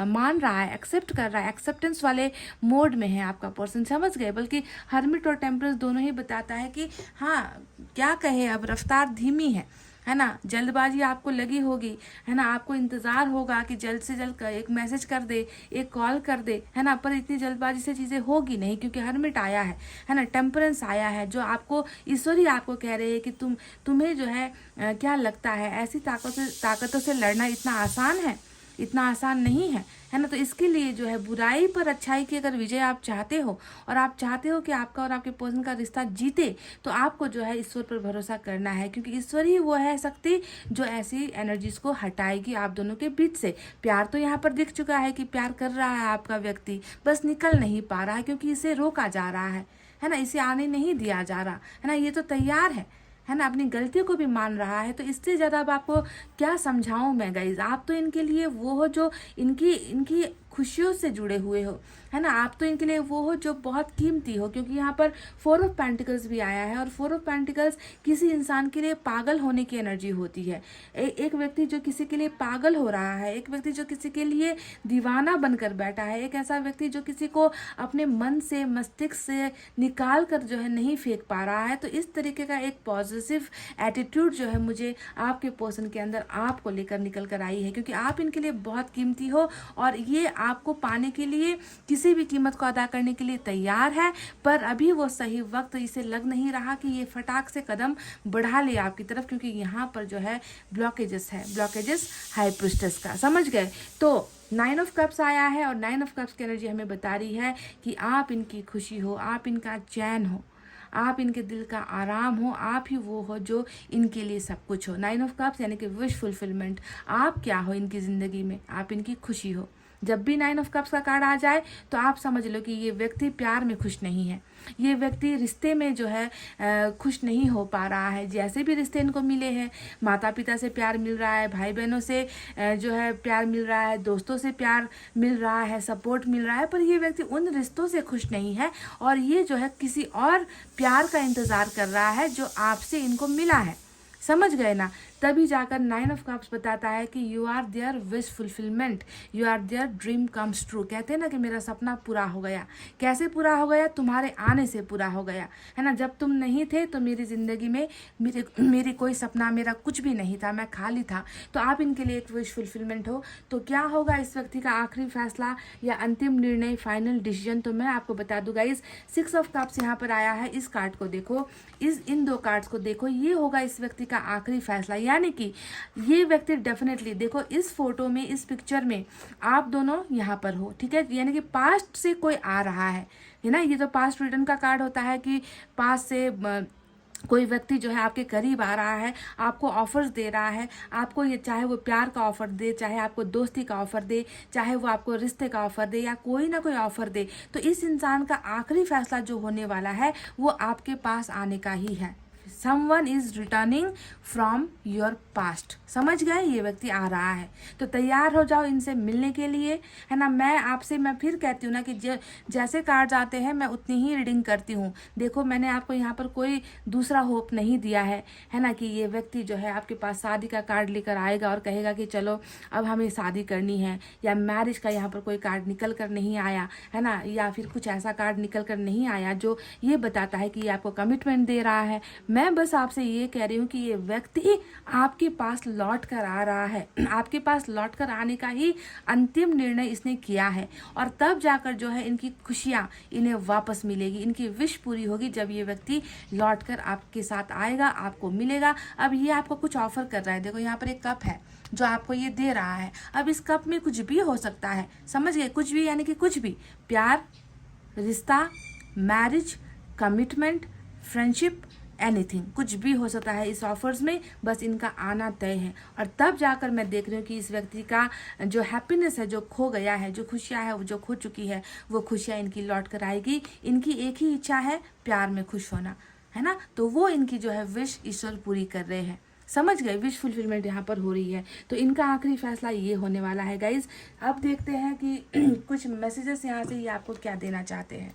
मान रहा है, एक्सेप्ट कर रहा है, एक्सेप्टेंस वाले मोड में है आपका पर्सन, समझ गए। बल्कि हर्मिट और टेम्परेंस दोनों ही बताता है कि हाँ क्या कहे, अब रफ्तार धीमी है ना, जल्दबाजी आपको लगी होगी, है ना, आपको इंतज़ार होगा कि जल्द से जल्द एक मैसेज कर दे, एक कॉल कर दे, है ना, पर इतनी जल्दबाजी से चीज़ें होगी नहीं, क्योंकि हर्मिट आया है ना, टेम्परेंस आया है, जो आपको ईश्वर ही आपको कह रहे हैं कि तुम्हें जो है क्या लगता है ऐसी ताकतों से लड़ना इतना आसान नहीं है ना। तो इसके लिए जो है बुराई पर अच्छाई की अगर विजय आप चाहते हो, और आप चाहते हो कि आपका और आपके पर्सन का रिश्ता जीते, तो आपको जो है ईश्वर पर भरोसा करना है, क्योंकि ईश्वर ही वो है शक्ति जो ऐसी एनर्जीज को हटाएगी आप दोनों के बीच से। प्यार तो यहाँ पर दिख चुका है कि प्यार कर रहा है आपका व्यक्ति, बस निकल नहीं पा रहा है, क्योंकि इसे रोका जा रहा है ना, इसे आने नहीं दिया जा रहा है ना। ये तो तैयार है ना, अपनी गलतियों को भी मान रहा है। तो इससे ज़्यादा अब आपको क्या समझाऊं मैं गाइज, आप तो इनके लिए वो हो जो इनकी खुशियों से जुड़े हुए हो, है ना, आप तो इनके लिए वो हो जो बहुत कीमती हो, क्योंकि यहाँ पर 4 ऑफ पेंटिकल्स भी आया है, और 4 ऑफ पेंटिकल्स किसी इंसान के लिए पागल होने की एनर्जी होती है। एक व्यक्ति जो किसी के लिए पागल हो रहा है, एक व्यक्ति जो किसी के लिए दीवाना बनकर बैठा है, एक ऐसा व्यक्ति जो किसी को अपने मन से, मस्तिष्क से निकाल कर जो है नहीं फेंक पा रहा है। तो इस तरीके का एक पॉजिटिव एटीट्यूड जो है मुझे आपके पर्सन के अंदर आपको लेकर निकल कर आई है, क्योंकि आप इनके लिए बहुत कीमती हो, और ये आपको पाने के लिए किसी भी कीमत को अदा करने के लिए तैयार है। पर अभी वो सही वक्त इसे लग नहीं रहा कि ये फटाक से कदम बढ़ा ले आपकी तरफ, क्योंकि यहाँ पर जो है ब्लॉकेजेस हाई प्रिस्टेस का, समझ गए। तो 9 ऑफ कप्स आया है, और 9 ऑफ कप्स की एनर्जी हमें बता रही है कि आप इनकी खुशी हो, आप इनका चैन हो, आप इनके दिल का आराम हो, आप ही वो हो जो इनके लिए सब कुछ हो। 9 ऑफ कप्स यानी कि विश फुलफिलमेंट, आप क्या हो इनकी ज़िंदगी में, आप इनकी खुशी हो, जब भी 9 ऑफ कप्स का कार्ड आ जाए तो आप समझ लो कि ये व्यक्ति प्यार में खुश नहीं है, ये व्यक्ति रिश्ते में जो है खुश नहीं हो पा रहा है। जैसे भी रिश्ते इनको मिले हैं, माता पिता से प्यार मिल रहा है, भाई बहनों से जो है प्यार मिल रहा है, दोस्तों से प्यार मिल रहा है, सपोर्ट मिल रहा है, पर ये व्यक्ति उन रिश्तों से खुश नहीं है और ये जो है किसी और प्यार का इंतज़ार कर रहा है जो आपसे इनको मिला है। समझ गए ना? तभी जाकर 9 ऑफ कप्स बताता है कि you are their wish fulfilment, you are their dream comes true. कहते हैं ना कि मेरा सपना पूरा हो गया। कैसे पूरा हो गया? तुम्हारे आने से पूरा हो गया, है ना। जब तुम नहीं थे तो मेरी ज़िंदगी में मेरी कोई सपना, मेरा कुछ भी नहीं था, मैं खाली था। तो आप इनके लिए एक विश फुलफिलमेंट हो। तो क्या होगा इस व्यक्ति का आखिरी फैसला या अंतिम निर्णय, फाइनल डिसीजन, तो मैं आपको बता दूँ गाइस। 6 ऑफ कप्स यहाँ पर आया है। इस कार्ड को देखो, इन 2 कार्ड्स को देखो, ये होगा इस व्यक्ति का आखिरी फैसला। यानी कि ये व्यक्ति डेफिनेटली, देखो इस फोटो में, इस पिक्चर में आप दोनों यहाँ पर हो, ठीक है। यानी कि पास्ट से कोई आ रहा है ना। ये तो पास्ट रिटर्न का कार्ड होता है कि पास्ट से कोई व्यक्ति जो है आपके करीब आ रहा है, आपको ऑफर्स दे रहा है, आपको ये, चाहे वो प्यार का ऑफर दे, चाहे आपको दोस्ती का ऑफर दे, चाहे वो आपको रिश्ते का ऑफर दे, या कोई ना कोई ऑफर दे। तो इस इंसान का आखिरी फैसला जो होने वाला है वो आपके पास आने का ही है। Someone is returning from your past। समझ गए? ये व्यक्ति आ रहा है, तो तैयार हो जाओ इनसे मिलने के लिए, है ना। मैं फिर कहती हूँ ना कि जैसे कार्ड्स आते हैं मैं उतनी ही रीडिंग करती हूँ। देखो मैंने आपको यहाँ पर कोई दूसरा होप नहीं दिया है ना, कि ये व्यक्ति जो है आपके पास शादी का कार्ड लेकर आएगा और कहेगा कि चलो अब हमें शादी करनी है, या मैरिज का यहाँ पर कोई कार्ड निकल कर नहीं आया, है ना, या फिर कुछ ऐसा कार्ड निकल कर नहीं आया जो ये बताता है कि ये आपको कमिटमेंट दे रहा है। मैं बस आपसे ये कह रही हूँ कि ये व्यक्ति आपके पास लौट कर आ रहा है, आपके पास लौट कर आने का ही अंतिम निर्णय इसने किया है, और तब जाकर जो है इनकी खुशियाँ इन्हें वापस मिलेगी, इनकी विश पूरी होगी जब ये व्यक्ति लौट कर आपके साथ आएगा, आपको मिलेगा। अब ये आपको कुछ ऑफर कर रहा है। देखो यहाँ पर एक कप है जो आपको ये दे रहा है। अब इस कप में कुछ भी हो सकता है, समझ गए? कुछ भी यानी कि कुछ भी, प्यार, रिश्ता, मैरिज, कमिटमेंट, फ्रेंडशिप, एनीथिंग, कुछ भी हो सकता है इस ऑफर्स में। बस इनका आना तय है, और तब जाकर मैं देख रही हूँ कि इस व्यक्ति का जो हैप्पीनेस है, जो खो गया है, जो खुशियाँ है, जो खो चुकी है, वो खुशियाँ इनकी लौट कर आएगी। इनकी एक ही इच्छा है, प्यार में खुश होना, है ना। तो वो इनकी जो है विश ईश्वर पूरी कर रहे हैं। समझ गए? विश फुलफिलमेंट यहाँ पर हो रही है। तो इनका आखिरी फैसला ये होने वाला है गाइज। अब देखते हैं कि कुछ मैसेजेस यहाँ से ये आपको क्या देना चाहते हैं।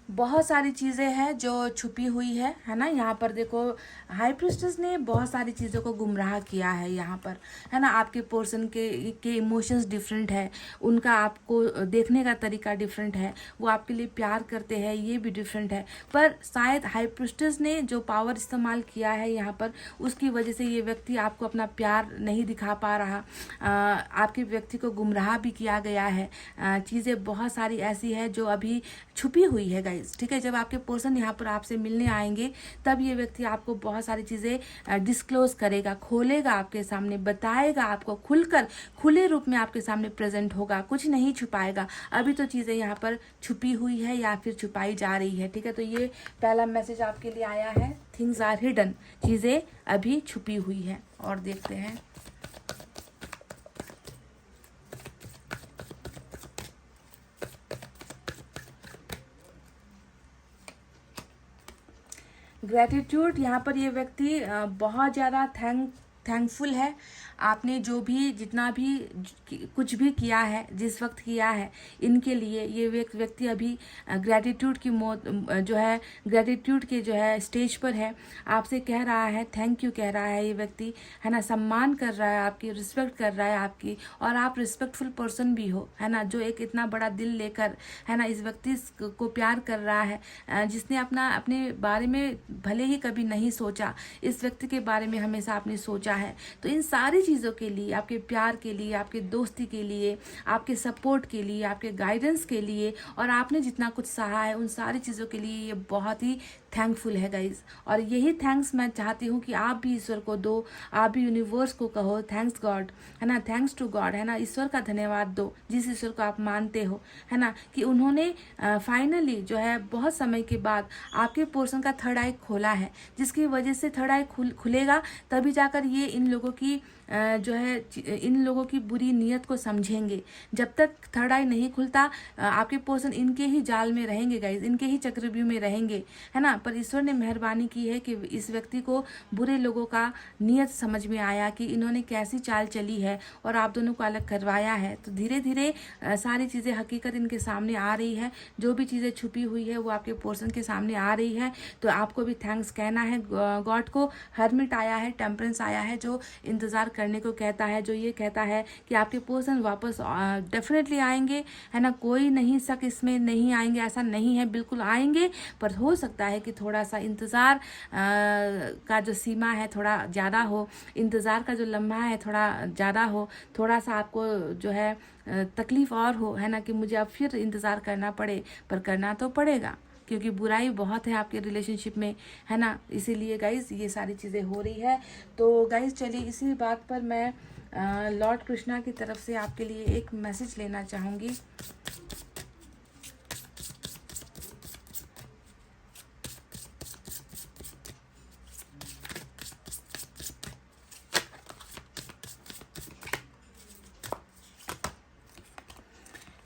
बहुत सारी चीज़ें हैं जो छुपी हुई है ना। यहाँ पर देखो हाई प्रीस्टेस ने बहुत सारी चीज़ों को गुमराह किया है यहाँ पर, है ना। आपके पर्सन के इमोशंस डिफरेंट है, उनका आपको देखने का तरीका डिफरेंट है, वो आपके लिए प्यार करते हैं ये भी डिफरेंट है। पर शायद हाई प्रीस्टेस ने जो पावर इस्तेमाल किया है यहाँ पर, उसकी वजह से ये व्यक्ति आपको अपना प्यार नहीं दिखा पा रहा। आपके व्यक्ति को गुमराह भी किया गया है। चीज़ें बहुत सारी ऐसी है जो अभी छुपी हुई है गाइज, ठीक है। जब आपके पर्सन यहाँ पर आपसे मिलने आएंगे तब ये व्यक्ति आपको बहुत सारी चीज़ें डिस्क्लोज करेगा, खोलेगा, आपके सामने बताएगा, आपको खुलकर खुले रूप में आपके सामने प्रेजेंट होगा, कुछ नहीं छुपाएगा। अभी तो चीज़ें यहाँ पर छुपी हुई है या फिर छुपाई जा रही है, ठीक है। तो ये पहला मैसेज आपके लिए आया है, थिंग्स आर हिडन, चीज़ें अभी छुपी हुई है। और देखते हैं ग्रैटिट्यूड। यहाँ पर ये व्यक्ति बहुत ज़्यादा थैंकफुल है। आपने जो भी जितना भी कुछ भी किया है, जिस वक्त किया है, इनके लिए ये व्यक्ति अभी ग्रैटिट्यूड की जो है ग्रैटिट्यूड के जो है स्टेज पर है। आपसे कह रहा है, थैंक यू कह रहा है ये व्यक्ति, है ना। सम्मान कर रहा है आपकी, रिस्पेक्ट कर रहा है आपकी, और आप रिस्पेक्टफुल पर्सन भी हो, है ना, जो एक इतना बड़ा दिल लेकर, है ना, इस व्यक्ति को प्यार कर रहा है, जिसने अपने बारे में भले ही कभी नहीं सोचा, इस व्यक्ति के बारे में हमेशा आपने सोचा है। तो इन सारी चीज़ों के लिए, आपके प्यार के लिए, आपके दोस्ती के लिए, आपके सपोर्ट के लिए, आपके गाइडेंस के लिए और आपने जितना कुछ सहा है उन सारी चीज़ों के लिए ये बहुत ही थैंकफुल है गाइज। और यही थैंक्स मैं चाहती हूँ कि आप भी ईश्वर को दो, आप भी यूनिवर्स को कहो थैंक्स गॉड, है ना, थैंक्स टू गॉड, है ना, ईश्वर का धन्यवाद दो, जिस ईश्वर को आप मानते हो, है ना, कि उन्होंने फाइनली जो है बहुत समय के बाद आपके पोर्शन का थर्ड आई खोला है, जिसकी वजह से थर्ड आई खुलेगा तभी जाकर ये इन लोगों की जो है इन लोगों की बुरी नीयत को समझेंगे। जब तक थर्ड आई नहीं खुलता आपके पोर्शन इनके ही जाल में रहेंगे गाइज, इनके ही चक्रव्यूह में रहेंगे, है ना। पर ईश्वर ने मेहरबानी की है कि इस व्यक्ति को बुरे लोगों का नीयत समझ में आया कि इन्होंने कैसी चाल चली है और आप दोनों को अलग करवाया है। तो धीरे धीरे सारी चीज़ें हकीकत इनके सामने आ रही है, जो भी चीज़ें छुपी हुई है वो आपके पोर्शन के सामने आ रही है। तो आपको भी थैंक्स कहना है गॉड को। हर्मिट आया है, टेम्परेंस आया है, जो इंतज़ार करने को कहता है, जो ये कहता है कि आपके पोर्शन वापस डेफिनेटली आएंगे, है ना, कोई नहीं शक इसमें, नहीं आएंगे ऐसा नहीं है, बिल्कुल आएंगे। पर हो सकता है कि थोड़ा सा इंतज़ार का जो सीमा है थोड़ा ज़्यादा हो, इंतज़ार का जो लम्हा है थोड़ा ज़्यादा हो, थोड़ा सा आपको जो है तकलीफ़ और हो, है ना, कि मुझे अब फिर इंतज़ार करना पड़े, पर करना तो पड़ेगा क्योंकि बुराई बहुत है आपके रिलेशनशिप में, है ना। इसीलिए गाइज ये सारी चीज़ें हो रही है। तो गाइज चलिए इसी बात पर मैं लॉर्ड कृष्णा की तरफ से आपके लिए एक मैसेज लेना चाहूँगी।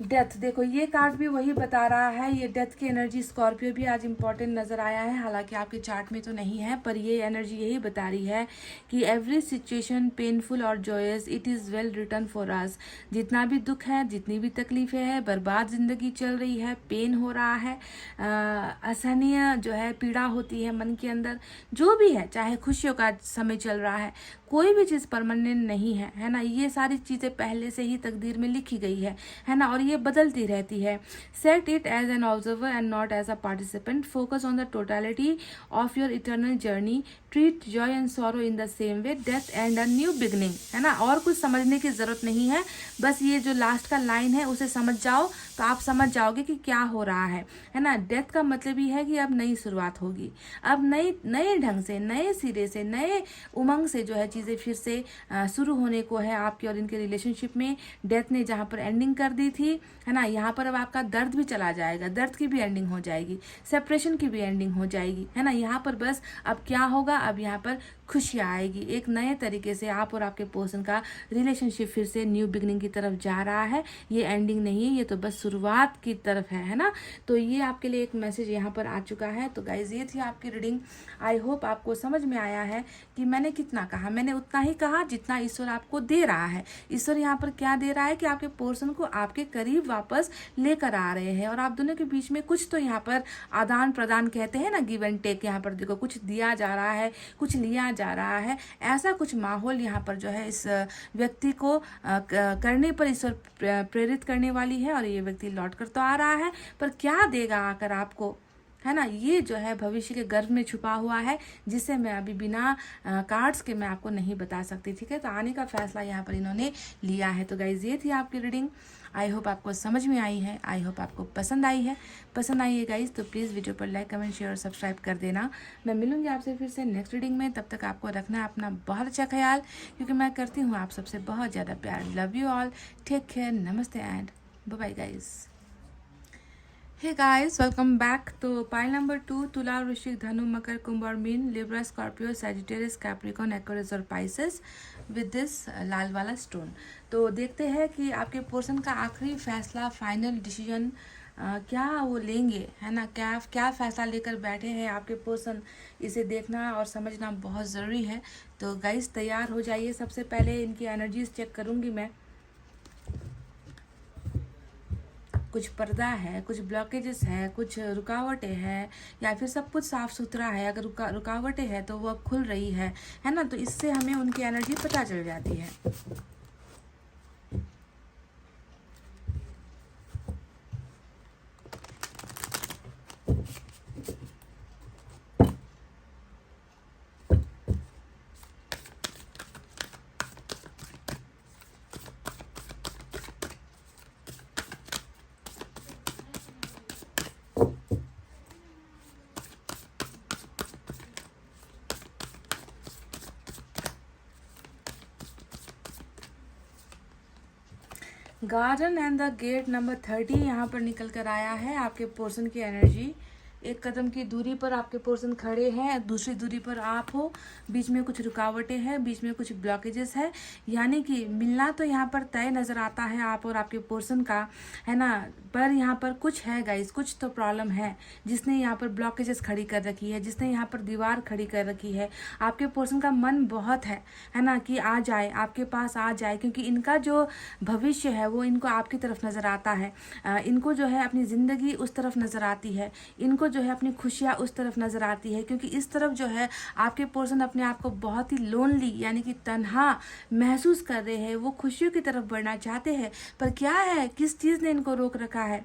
डेथ, देखो ये कार्ड भी वही बता रहा है, ये डेथ की एनर्जी स्कॉर्पियो भी आज इम्पॉर्टेंट नज़र आया है, हालांकि आपके चार्ट में तो नहीं है, पर ये एनर्जी यही बता रही है कि एवरी सिचुएशन पेनफुल और joyous it is well return for us. जितना भी दुख है, जितनी भी तकलीफ़ें हैं, बर्बाद ज़िंदगी चल रही है, पेन हो रहा है, असहनीय जो है पीड़ा होती है मन के अंदर, जो भी है, चाहे खुशियों का समय चल रहा है, कोई भी चीज़ परमानेंट नहीं है ना। ये सारी चीज़ें पहले से ही तकदीर में लिखी गई है ना, और ये बदलती रहती है। Set it as an observer and not as a participant, focus on the totality of your eternal journey, treat joy and sorrow in the same way, death and a new beginning, है ना। और कुछ समझने की ज़रूरत नहीं है, बस ये जो लास्ट का लाइन है उसे समझ जाओ तो आप समझ जाओगे कि क्या हो रहा है ना। डेथ का मतलब ही है कि अब नई शुरुआत होगी, अब नए ढंग से, नए सिरे से, नए उमंग से जो है चीज़ें फिर से शुरू होने को है आपके और इनके रिलेशनशिप में। डेथ ने जहाँ पर एंडिंग कर दी थी, है ना, यहाँ पर अब आपका दर्द भी चला जाएगा, दर्द की भी एंडिंग हो जाएगी, सेपरेशन की भी एंडिंग हो जाएगी, है ना। यहाँ पर बस अब क्या होगा, अब यहाँ पर खुशियाँ आएगी, एक नए तरीके से आप और आपके पर्सन का रिलेशनशिप फिर से न्यू बिगनिंग की तरफ जा रहा है। ये एंडिंग नहीं है, ये तो बस शुरुआत की तरफ है ना। तो ये आपके लिए एक मैसेज यहाँ पर आ चुका है। तो गाइज ये थी आपकी रीडिंग। आई होप आपको समझ में आया है कि मैंने कितना कहा, मैंने उतना ही कहा जितना ईश्वर आपको दे रहा है। ईश्वर यहाँ पर क्या दे रहा है कि आपके पर्सन को आपके करीब वापस लेकर आ रहे हैं और आप दोनों के बीच में कुछ तो यहाँ पर आदान प्रदान कहते हैं ना, गिव एंड टेक, यहाँ पर देखो कुछ दिया जा रहा है, कुछ लिया जा रहा है, ऐसा कुछ माहौल यहाँ पर जो है इस व्यक्ति को करने पर ईश्वर प्रेरित करने वाली है। और ये व्यक्ति लौट कर तो आ रहा है, पर क्या देगा आकर आपको, है ना, ये जो है भविष्य के गर्भ में छुपा हुआ है, जिसे मैं अभी बिना कार्ड्स के मैं आपको नहीं बता सकती। ठीक है, तो आने का फैसला यहाँ पर इन्होंने लिया है। तो गाइज ये थी आपकी रीडिंग। आई होप आपको समझ में आई है, आई होप आपको पसंद आई है। पसंद आई है गाइज तो प्लीज़ वीडियो पर लाइक, कमेंट, शेयर और सब्सक्राइब कर देना। मैं मिलूंगी आपसे फिर से नेक्स्ट रीडिंग में। तब तक आपको रखना है अपना बहुत अच्छा ख्याल, क्योंकि मैं करती हूँ आप सबसे बहुत ज़्यादा प्यार। Love you all, take care, नमस्ते and bye bye guys. Hey guys, welcome back. तो पाइल नंबर 2, तुला, वृश्चिक, धनु, मकर, कुंभ और मीन, Libra, Scorpio, Sagittarius, Capricorn, Aquarius और पाइसेस विद दिस लाल वाला स्टोन। तो देखते हैं कि आपके पर्सन का आखिरी फैसला, फाइनल डिसीजन क्या वो लेंगे, है ना, क्या फैसला लेकर बैठे हैं आपके पर्सन। इसे देखना और समझना बहुत ज़रूरी है। तो गाइस तैयार हो जाइए। सबसे पहले इनकी एनर्जीज चेक करूँगी मैं। कुछ पर्दा है, कुछ ब्लॉकेजेस है, कुछ रुकावटें हैं, या फिर सब कुछ साफ सुथरा है। अगर रुकावटें हैं तो वो अब खुल रही है ना। तो इससे हमें उनकी एनर्जी पता चल जाती है। Garden and the gate number 30 यहाँ पर निकल कर आया है आपके पोर्शन की एनर्जी। एक कदम की दूरी पर आपके पोर्शन खड़े हैं, दूसरी दूरी पर आप हो, बीच में कुछ रुकावटें हैं, बीच में कुछ ब्लॉकेजेस है, यानी कि मिलना तो यहाँ पर तय नज़र आता है आप और आपके पोर्शन का, है ना। पर यहाँ पर कुछ है गाइस, कुछ तो प्रॉब्लम है जिसने यहाँ पर ब्लॉकेजेस खड़ी कर रखी है, जिसने यहाँ पर दीवार खड़ी कर रखी है। आपके पोर्शन का मन बहुत है ना, कि आ जाए, आपके पास आ जाए, क्योंकि इनका जो भविष्य है वो इनको आपकी तरफ नज़र आता है। इनको जो है अपनी ज़िंदगी उस तरफ नज़र आती है, इनको जो है अपनी खुशियाँ उस तरफ नज़र आती है, क्योंकि इस तरफ जो है आपके पर्सन अपने आप को बहुत ही लोनली यानी कि तन्हा महसूस कर रहे हैं। वो खुशियों की तरफ बढ़ना चाहते हैं, पर क्या है, किस चीज़ ने इनको रोक रखा है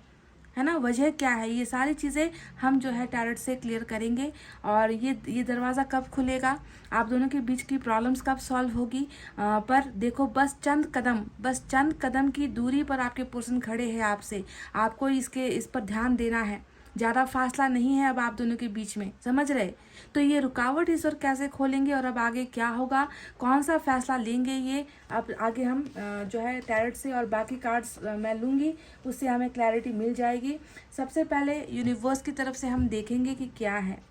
ना, वजह क्या है, ये सारी चीज़ें हम जो है टैरोट से क्लियर करेंगे। और ये दरवाज़ा कब खुलेगा, आप दोनों के बीच की प्रॉब्लम्स कब सॉल्व होगी। पर देखो, बस चंद कदम की दूरी पर आपके पर्सन खड़े हैं आपसे, आपको इस पर ध्यान देना है। ज़्यादा फासला नहीं है अब आप दोनों के बीच में, समझ रहे। तो ये रुकावट इस और कैसे खोलेंगे और अब आगे क्या होगा, कौन सा फैसला लेंगे, ये अब आगे हम जो है टैरोट से और बाकी कार्ड्स मैं लूँगी, उससे हमें क्लैरिटी मिल जाएगी। सबसे पहले यूनिवर्स की तरफ से हम देखेंगे कि क्या है।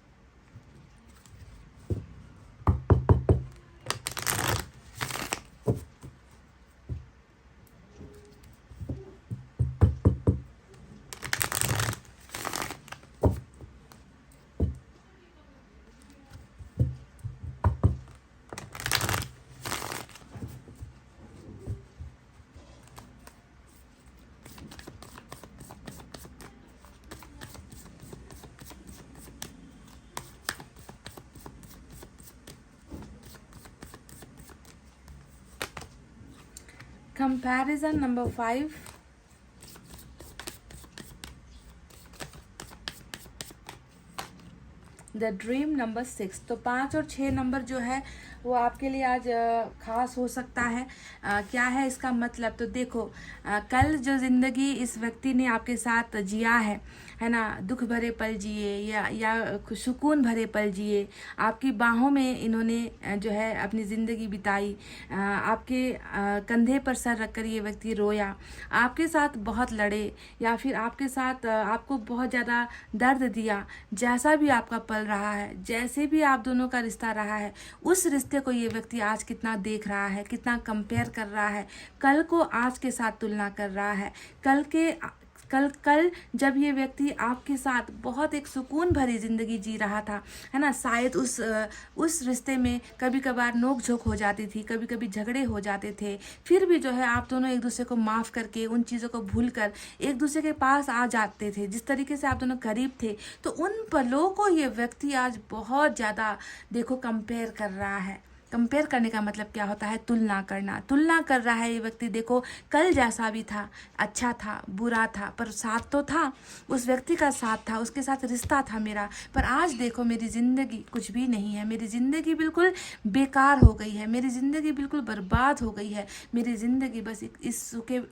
Comparison number 5, the dream number 6। तो 5 और 6 नंबर जो है वो आपके लिए आज खास हो सकता है। क्या है इसका मतलब, तो देखो, कल जो ज़िंदगी इस व्यक्ति ने आपके साथ जिया है ना, दुख भरे पल जिए या सुकून भरे पल जिए, आपकी बाहों में इन्होंने जो है अपनी ज़िंदगी बिताई, आपके कंधे पर सर रखकर ये व्यक्ति रोया, आपके साथ बहुत लड़े, या फिर आपके साथ आपको बहुत ज़्यादा दर्द दिया। जैसा भी आपका पल रहा है, जैसे भी आप दोनों का रिश्ता रहा है, उस रिश्ते को ये व्यक्ति आज कितना देख रहा है, कितना कंपेयर कर रहा है, कल को आज के साथ तुलना कर रहा है। कल जब ये व्यक्ति आपके साथ बहुत एक सुकून भरी ज़िंदगी जी रहा था, है ना, शायद उस रिश्ते में कभी कभार नोक झोंक हो जाती थी, कभी कभी झगड़े हो जाते थे, फिर भी जो है आप दोनों एक दूसरे को माफ़ करके, उन चीज़ों को भूल कर एक दूसरे के पास आ जाते थे। जिस तरीके से आप दोनों करीब थे, तो उन पलों को ये व्यक्ति आज बहुत ज़्यादा देखो कंपेयर कर रहा है। कंपेयर करने का मतलब क्या होता है, तुलना करना। तुलना कर रहा है ये व्यक्ति, देखो कल जैसा भी था, अच्छा था, बुरा था, पर साथ तो था, उस व्यक्ति का साथ था, उसके साथ रिश्ता था मेरा, पर आज देखो मेरी ज़िंदगी कुछ भी नहीं है, मेरी ज़िंदगी बिल्कुल बेकार हो गई है, मेरी ज़िंदगी बिल्कुल बर्बाद हो गई है, मेरी ज़िंदगी बस इस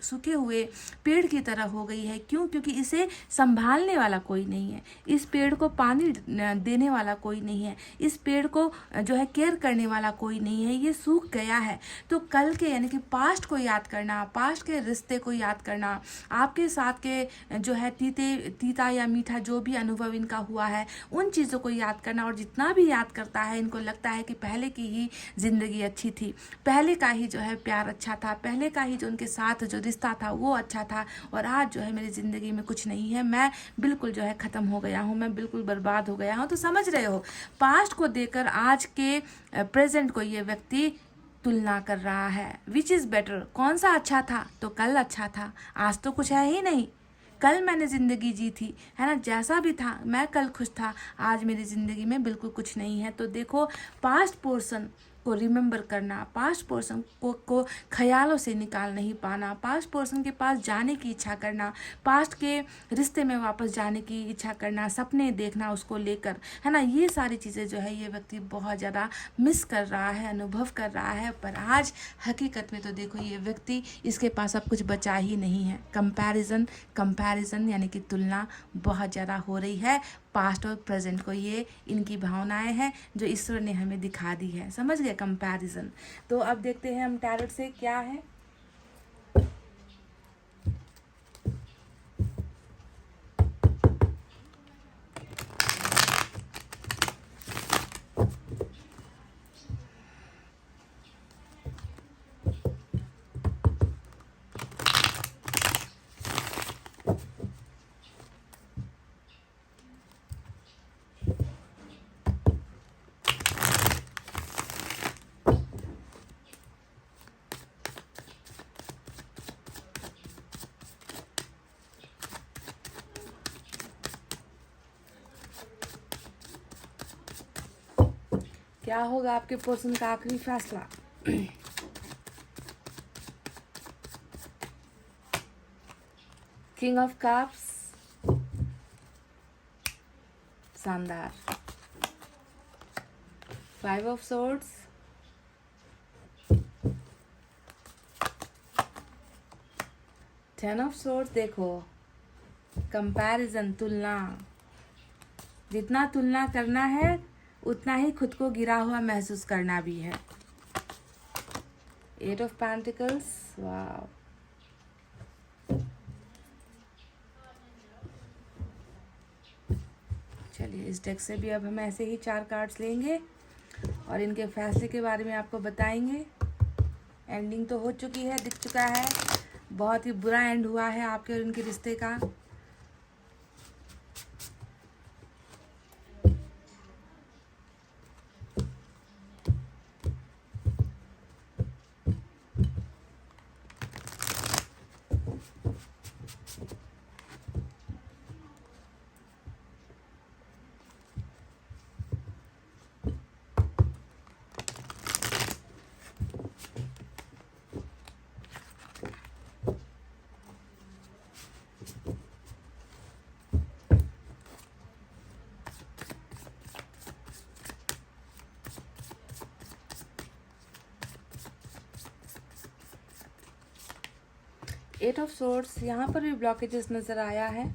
सूखे हुए पेड़ की तरह हो गई है। क्यों? क्योंकि इसे संभालने वाला कोई नहीं है, इस पेड़ को पानी देने वाला कोई नहीं है, इस पेड़ को जो है केयर करने वाला कोई नहीं है, ये सूख गया है। तो कल के यानी कि पास्ट को याद करना, पास्ट के रिश्ते को याद करना, आपके साथ के जो है तीता या मीठा जो भी अनुभव इनका हुआ है, उन चीज़ों को याद करना। और जितना भी याद करता है, इनको लगता है कि पहले की ही ज़िंदगी अच्छी थी, पहले का ही जो है प्यार अच्छा था, पहले का ही जो उनके साथ जो रिश्ता था वो अच्छा था, और आज जो है मेरी ज़िंदगी में कुछ नहीं है, मैं बिल्कुल जो है ख़त्म हो गया हूँ, मैं बिल्कुल बर्बाद हो गया हूँ। तो समझ रहे हो, पास्ट को देकर आज के प्रेजेंट को ये व्यक्ति तुलना कर रहा है। विच इज़ बेटर, कौन सा अच्छा था, तो कल अच्छा था, आज तो कुछ है ही नहीं। कल मैंने ज़िंदगी जी थी, है ना, जैसा भी था मैं कल खुश था, आज मेरी ज़िंदगी में बिल्कुल कुछ नहीं है। तो देखो, पास्ट पोर्शन को रिमेंबर करना, पास्ट पर्सन को ख्यालों से निकाल नहीं पाना, पास्ट पर्सन के पास जाने की इच्छा करना, पास्ट के रिश्ते में वापस जाने की इच्छा करना, सपने देखना उसको लेकर, है ना, ये सारी चीज़ें जो है ये व्यक्ति बहुत ज़्यादा मिस कर रहा है, अनुभव कर रहा है। पर आज हकीकत में तो देखो, ये व्यक्ति, इसके पास अब कुछ बचा ही नहीं है। कंपैरिजन यानी कि तुलना बहुत ज़्यादा हो रही है पास्ट और प्रेजेंट को, ये इनकी भावनाएं हैं जो ईश्वर ने हमें दिखा दी है। समझ गए, कंपैरिजन। तो अब देखते हैं हम टैरोट से क्या है। क्या होगा आपके पर्सन का आखिरी फैसला? किंग ऑफ कप्स, शानदार। 5 ऑफ सोर्ड्स, 10 ऑफ सोर्ड्स। देखो, कंपैरिजन, तुलना, जितना तुलना करना है उतना ही खुद को गिरा हुआ महसूस करना भी है। 8 ऑफ पेंटिकल्स, वाह। चलिए, इस डेक से भी अब हम ऐसे ही 4 कार्ड्स लेंगे और इनके फैसले के बारे में आपको बताएंगे। एंडिंग तो हो चुकी है, दिख चुका है, बहुत ही बुरा एंड हुआ है आपके और उनके रिश्ते का। एट ऑफ सोर्ड्स, यहाँ पर भी ब्लॉकेजेस नजर आया है।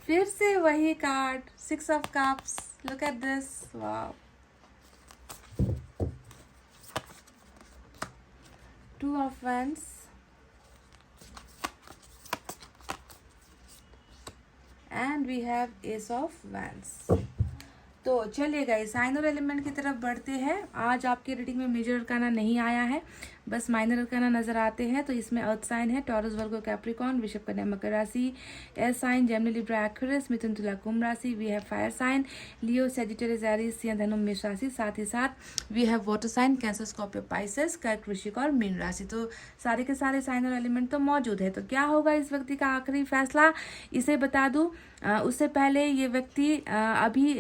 फिर से वही card, 6 of cups, look at this, wow. 2 of wands, and we have ace of wands। तो चलिए गाइस, माइनर एलिमेंट की तरफ बढ़ते हैं। आज आपकी रीडिंग में मेजर अरकाना नहीं आया है, बस माइनर अरकाना नजर आते हैं। तो इसमें अर्थ साइन है टॉरस, वर्गो, कैप्रिकॉर्न, वृषभ, कन्या, मकर राशि। Air sign Gemini, Libra, Aquarius, मिथुन, तुला, कुंभ राशि। We have fire sign Leo, Sagittarius, Aries, सिंह, धनु, मेष राशि। साथ ही साथ we have water sign Cancer, Scorpio, Pisces, कर्क, वृश्चिक और मीन राशि। तो सारे के सारे साइन और एलिमेंट तो मौजूद है। तो क्या होगा इस व्यक्ति का आखिरी फैसला, इसे बता दूं। उससे पहले ये व्यक्ति अभी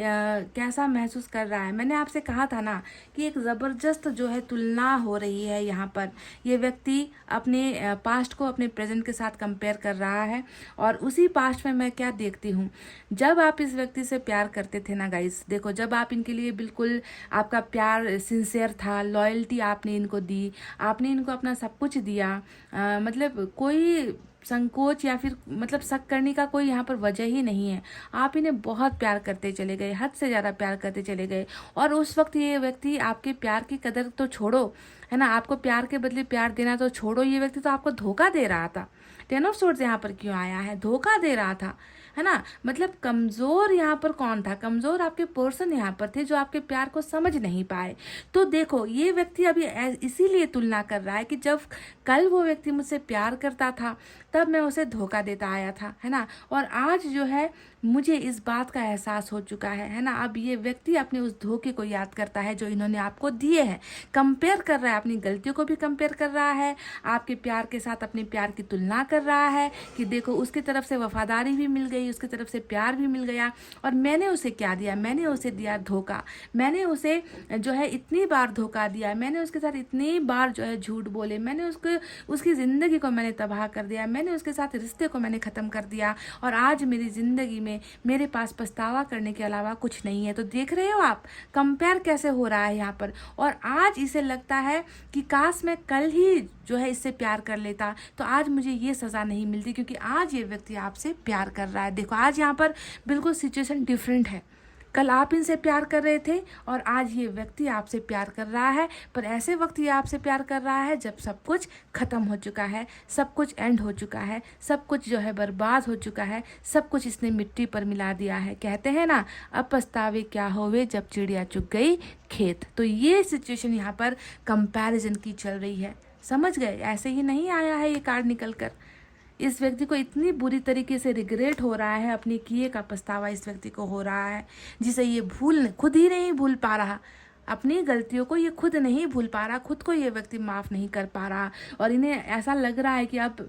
कैसा महसूस कर रहा है। मैंने आपसे कहा था ना कि एक ज़बरदस्त जो है तुलना हो रही है यहाँ पर। ये व्यक्ति अपने पास्ट को अपने प्रेजेंट के साथ कंपेयर कर रहा है। और उसी पास्ट में मैं क्या देखती हूँ, जब आप इस व्यक्ति से प्यार करते थे ना गाइस, देखो, जब आप इनके लिए बिल्कुल आपका प्यार सिंसियर था, लॉयल्टी आपने इनको दी, आपने इनको अपना सब कुछ दिया, मतलब कोई संकोच या फिर मतलब शक करने का कोई यहाँ पर वजह ही नहीं है। आप इन्हें बहुत प्यार करते चले गए, हद से ज़्यादा प्यार करते चले गए। और उस वक्त ये व्यक्ति आपके प्यार की कदर तो छोड़ो, है ना, आपको प्यार के बदले प्यार देना तो छोड़ो, ये व्यक्ति तो आपको धोखा दे रहा था। 10 ऑफ सोर्ड्स यहाँ पर क्यों आया है? धोखा दे रहा था, है ना। मतलब कमज़ोर यहाँ पर कौन था? कमज़ोर आपके पर्सन यहाँ पर थे जो आपके प्यार को समझ नहीं पाए। तो देखो, ये व्यक्ति अभी इसीलिए तुलना कर रहा है कि जब कल वो व्यक्ति मुझसे प्यार करता था तब मैं उसे धोखा देता आया था, है ना। और आज जो है मुझे इस बात का एहसास हो चुका है ना। अब ये व्यक्ति अपने उस धोखे को याद करता है जो इन्होंने आपको दिए हैं, कंपेयर कर रहा है, अपनी गलतियों को भी कंपेयर कर रहा है, आपके प्यार के साथ अपने प्यार की तुलना कर रहा है कि देखो, उसकी तरफ से वफादारी भी मिल गई, उसकी तरफ से प्यार भी मिल गया, और मैंने उसे क्या दिया? मैंने उसे दिया धोखा। मैंने उसे जो है इतनी बार धोखा दिया, मैंने उसके साथ इतनी बार जो है झूठ बोले, मैंने उसकी ज़िंदगी को मैंने तबाह कर दिया, मैंने उसके साथ रिश्ते को मैंने ख़त्म कर दिया, और आज मेरी ज़िंदगी में मेरे पास पछतावा करने के अलावा कुछ नहीं है। तो देख रहे हो आप कंपेयर कैसे हो रहा है यहाँ पर। और आज इसे लगता है कि काश मैं कल ही जो है इससे प्यार कर लेता तो आज मुझे ये सज़ा नहीं मिलती, क्योंकि आज ये व्यक्ति आपसे प्यार कर रहा है। देखो, आज यहाँ पर बिल्कुल सिचुएशन डिफरेंट है। कल आप इनसे प्यार कर रहे थे और आज ये व्यक्ति आपसे प्यार कर रहा है, पर ऐसे वक्त ये आपसे प्यार कर रहा है जब सब कुछ ख़त्म हो चुका है, सब कुछ एंड हो चुका है, सब कुछ जो है बर्बाद हो चुका है, सब कुछ इसने मिट्टी पर मिला दिया है। कहते हैं ना, अब पछतावे क्या होवे जब चिड़िया चुग गई खेत। तो ये सिचुएशन यहाँ पर कंपैरिजन की चल रही है, समझ गए? ऐसे ही नहीं आया है ये कार्ड निकल कर। इस व्यक्ति को इतनी बुरी तरीके से रिग्रेट हो रहा है, अपने किए का पछतावा इस व्यक्ति को हो रहा है, जिसे ये खुद ही नहीं भूल पा रहा। अपनी गलतियों को ये खुद नहीं भूल पा रहा, खुद को ये व्यक्ति माफ़ नहीं कर पा रहा। और इन्हें ऐसा लग रहा है कि अब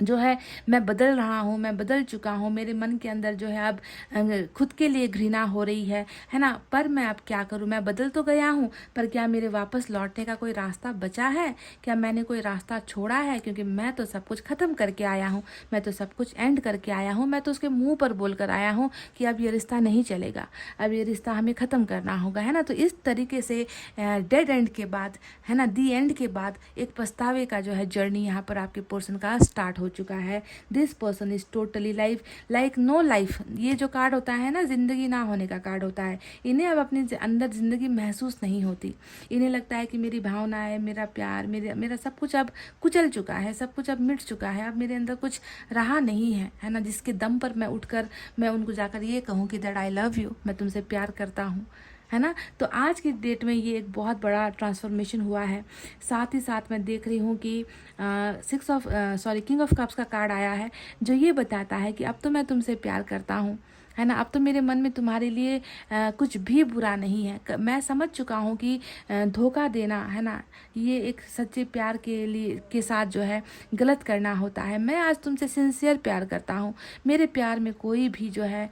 जो है मैं बदल रहा हूँ, मैं बदल चुका हूँ, मेरे मन के अंदर जो है अब खुद के लिए घृणा हो रही है ना। पर मैं अब क्या करूँ, मैं बदल तो गया हूँ, पर क्या मेरे वापस लौटने का कोई रास्ता बचा है? क्या मैंने कोई रास्ता छोड़ा है? क्योंकि मैं तो सब कुछ ख़त्म करके आया हूँ, मैं तो सब कुछ एंड करके आया हूँ, मैं तो उसके मुँह पर बोल कर आया हूँ कि अब ये रिश्ता नहीं चलेगा, अब ये रिश्ता हमें ख़त्म करना होगा, है ना। तो इस तरीके से डेड एंड के बाद, है ना, दी एंड के बाद एक पछतावे का जो है जर्नी यहाँ पर आपके पर्सन का स्टार्ट हो चुका है। This person is totally like no life. ये जो कार्ड होता है ना, जिंदगी ना होने का कार्ड होता है। इन्हें अब अपने अंदर जिंदगी महसूस नहीं होती। इन्हें लगता है कि मेरी भावनाएं, मेरा प्यार, मेरा सब कुछ अब कुचल चुका है, सब कुछ अब मिट चुका है, अब मेरे अंदर कुछ रहा नहीं है ना, जिसके दम पर मैं उठकर मैं उनको जाकर ये कहूँ कि दैट आई लव यू, मैं तुमसे प्यार करता हूँ, है ना। तो आज की डेट में ये एक बहुत बड़ा ट्रांसफॉर्मेशन हुआ है। साथ ही साथ मैं देख रही हूँ कि किंग ऑफ कप्स का कार्ड आया है, जो ये बताता है कि अब तो मैं तुमसे प्यार करता हूँ, है ना। अब तो मेरे मन में तुम्हारे लिए कुछ भी बुरा नहीं है। मैं समझ चुका हूँ कि धोखा देना, है ना, ये एक सच्चे प्यार के साथ जो है गलत करना होता है। मैं आज तुमसे सिंसियर प्यार करता हूँ। मेरे प्यार में कोई भी जो है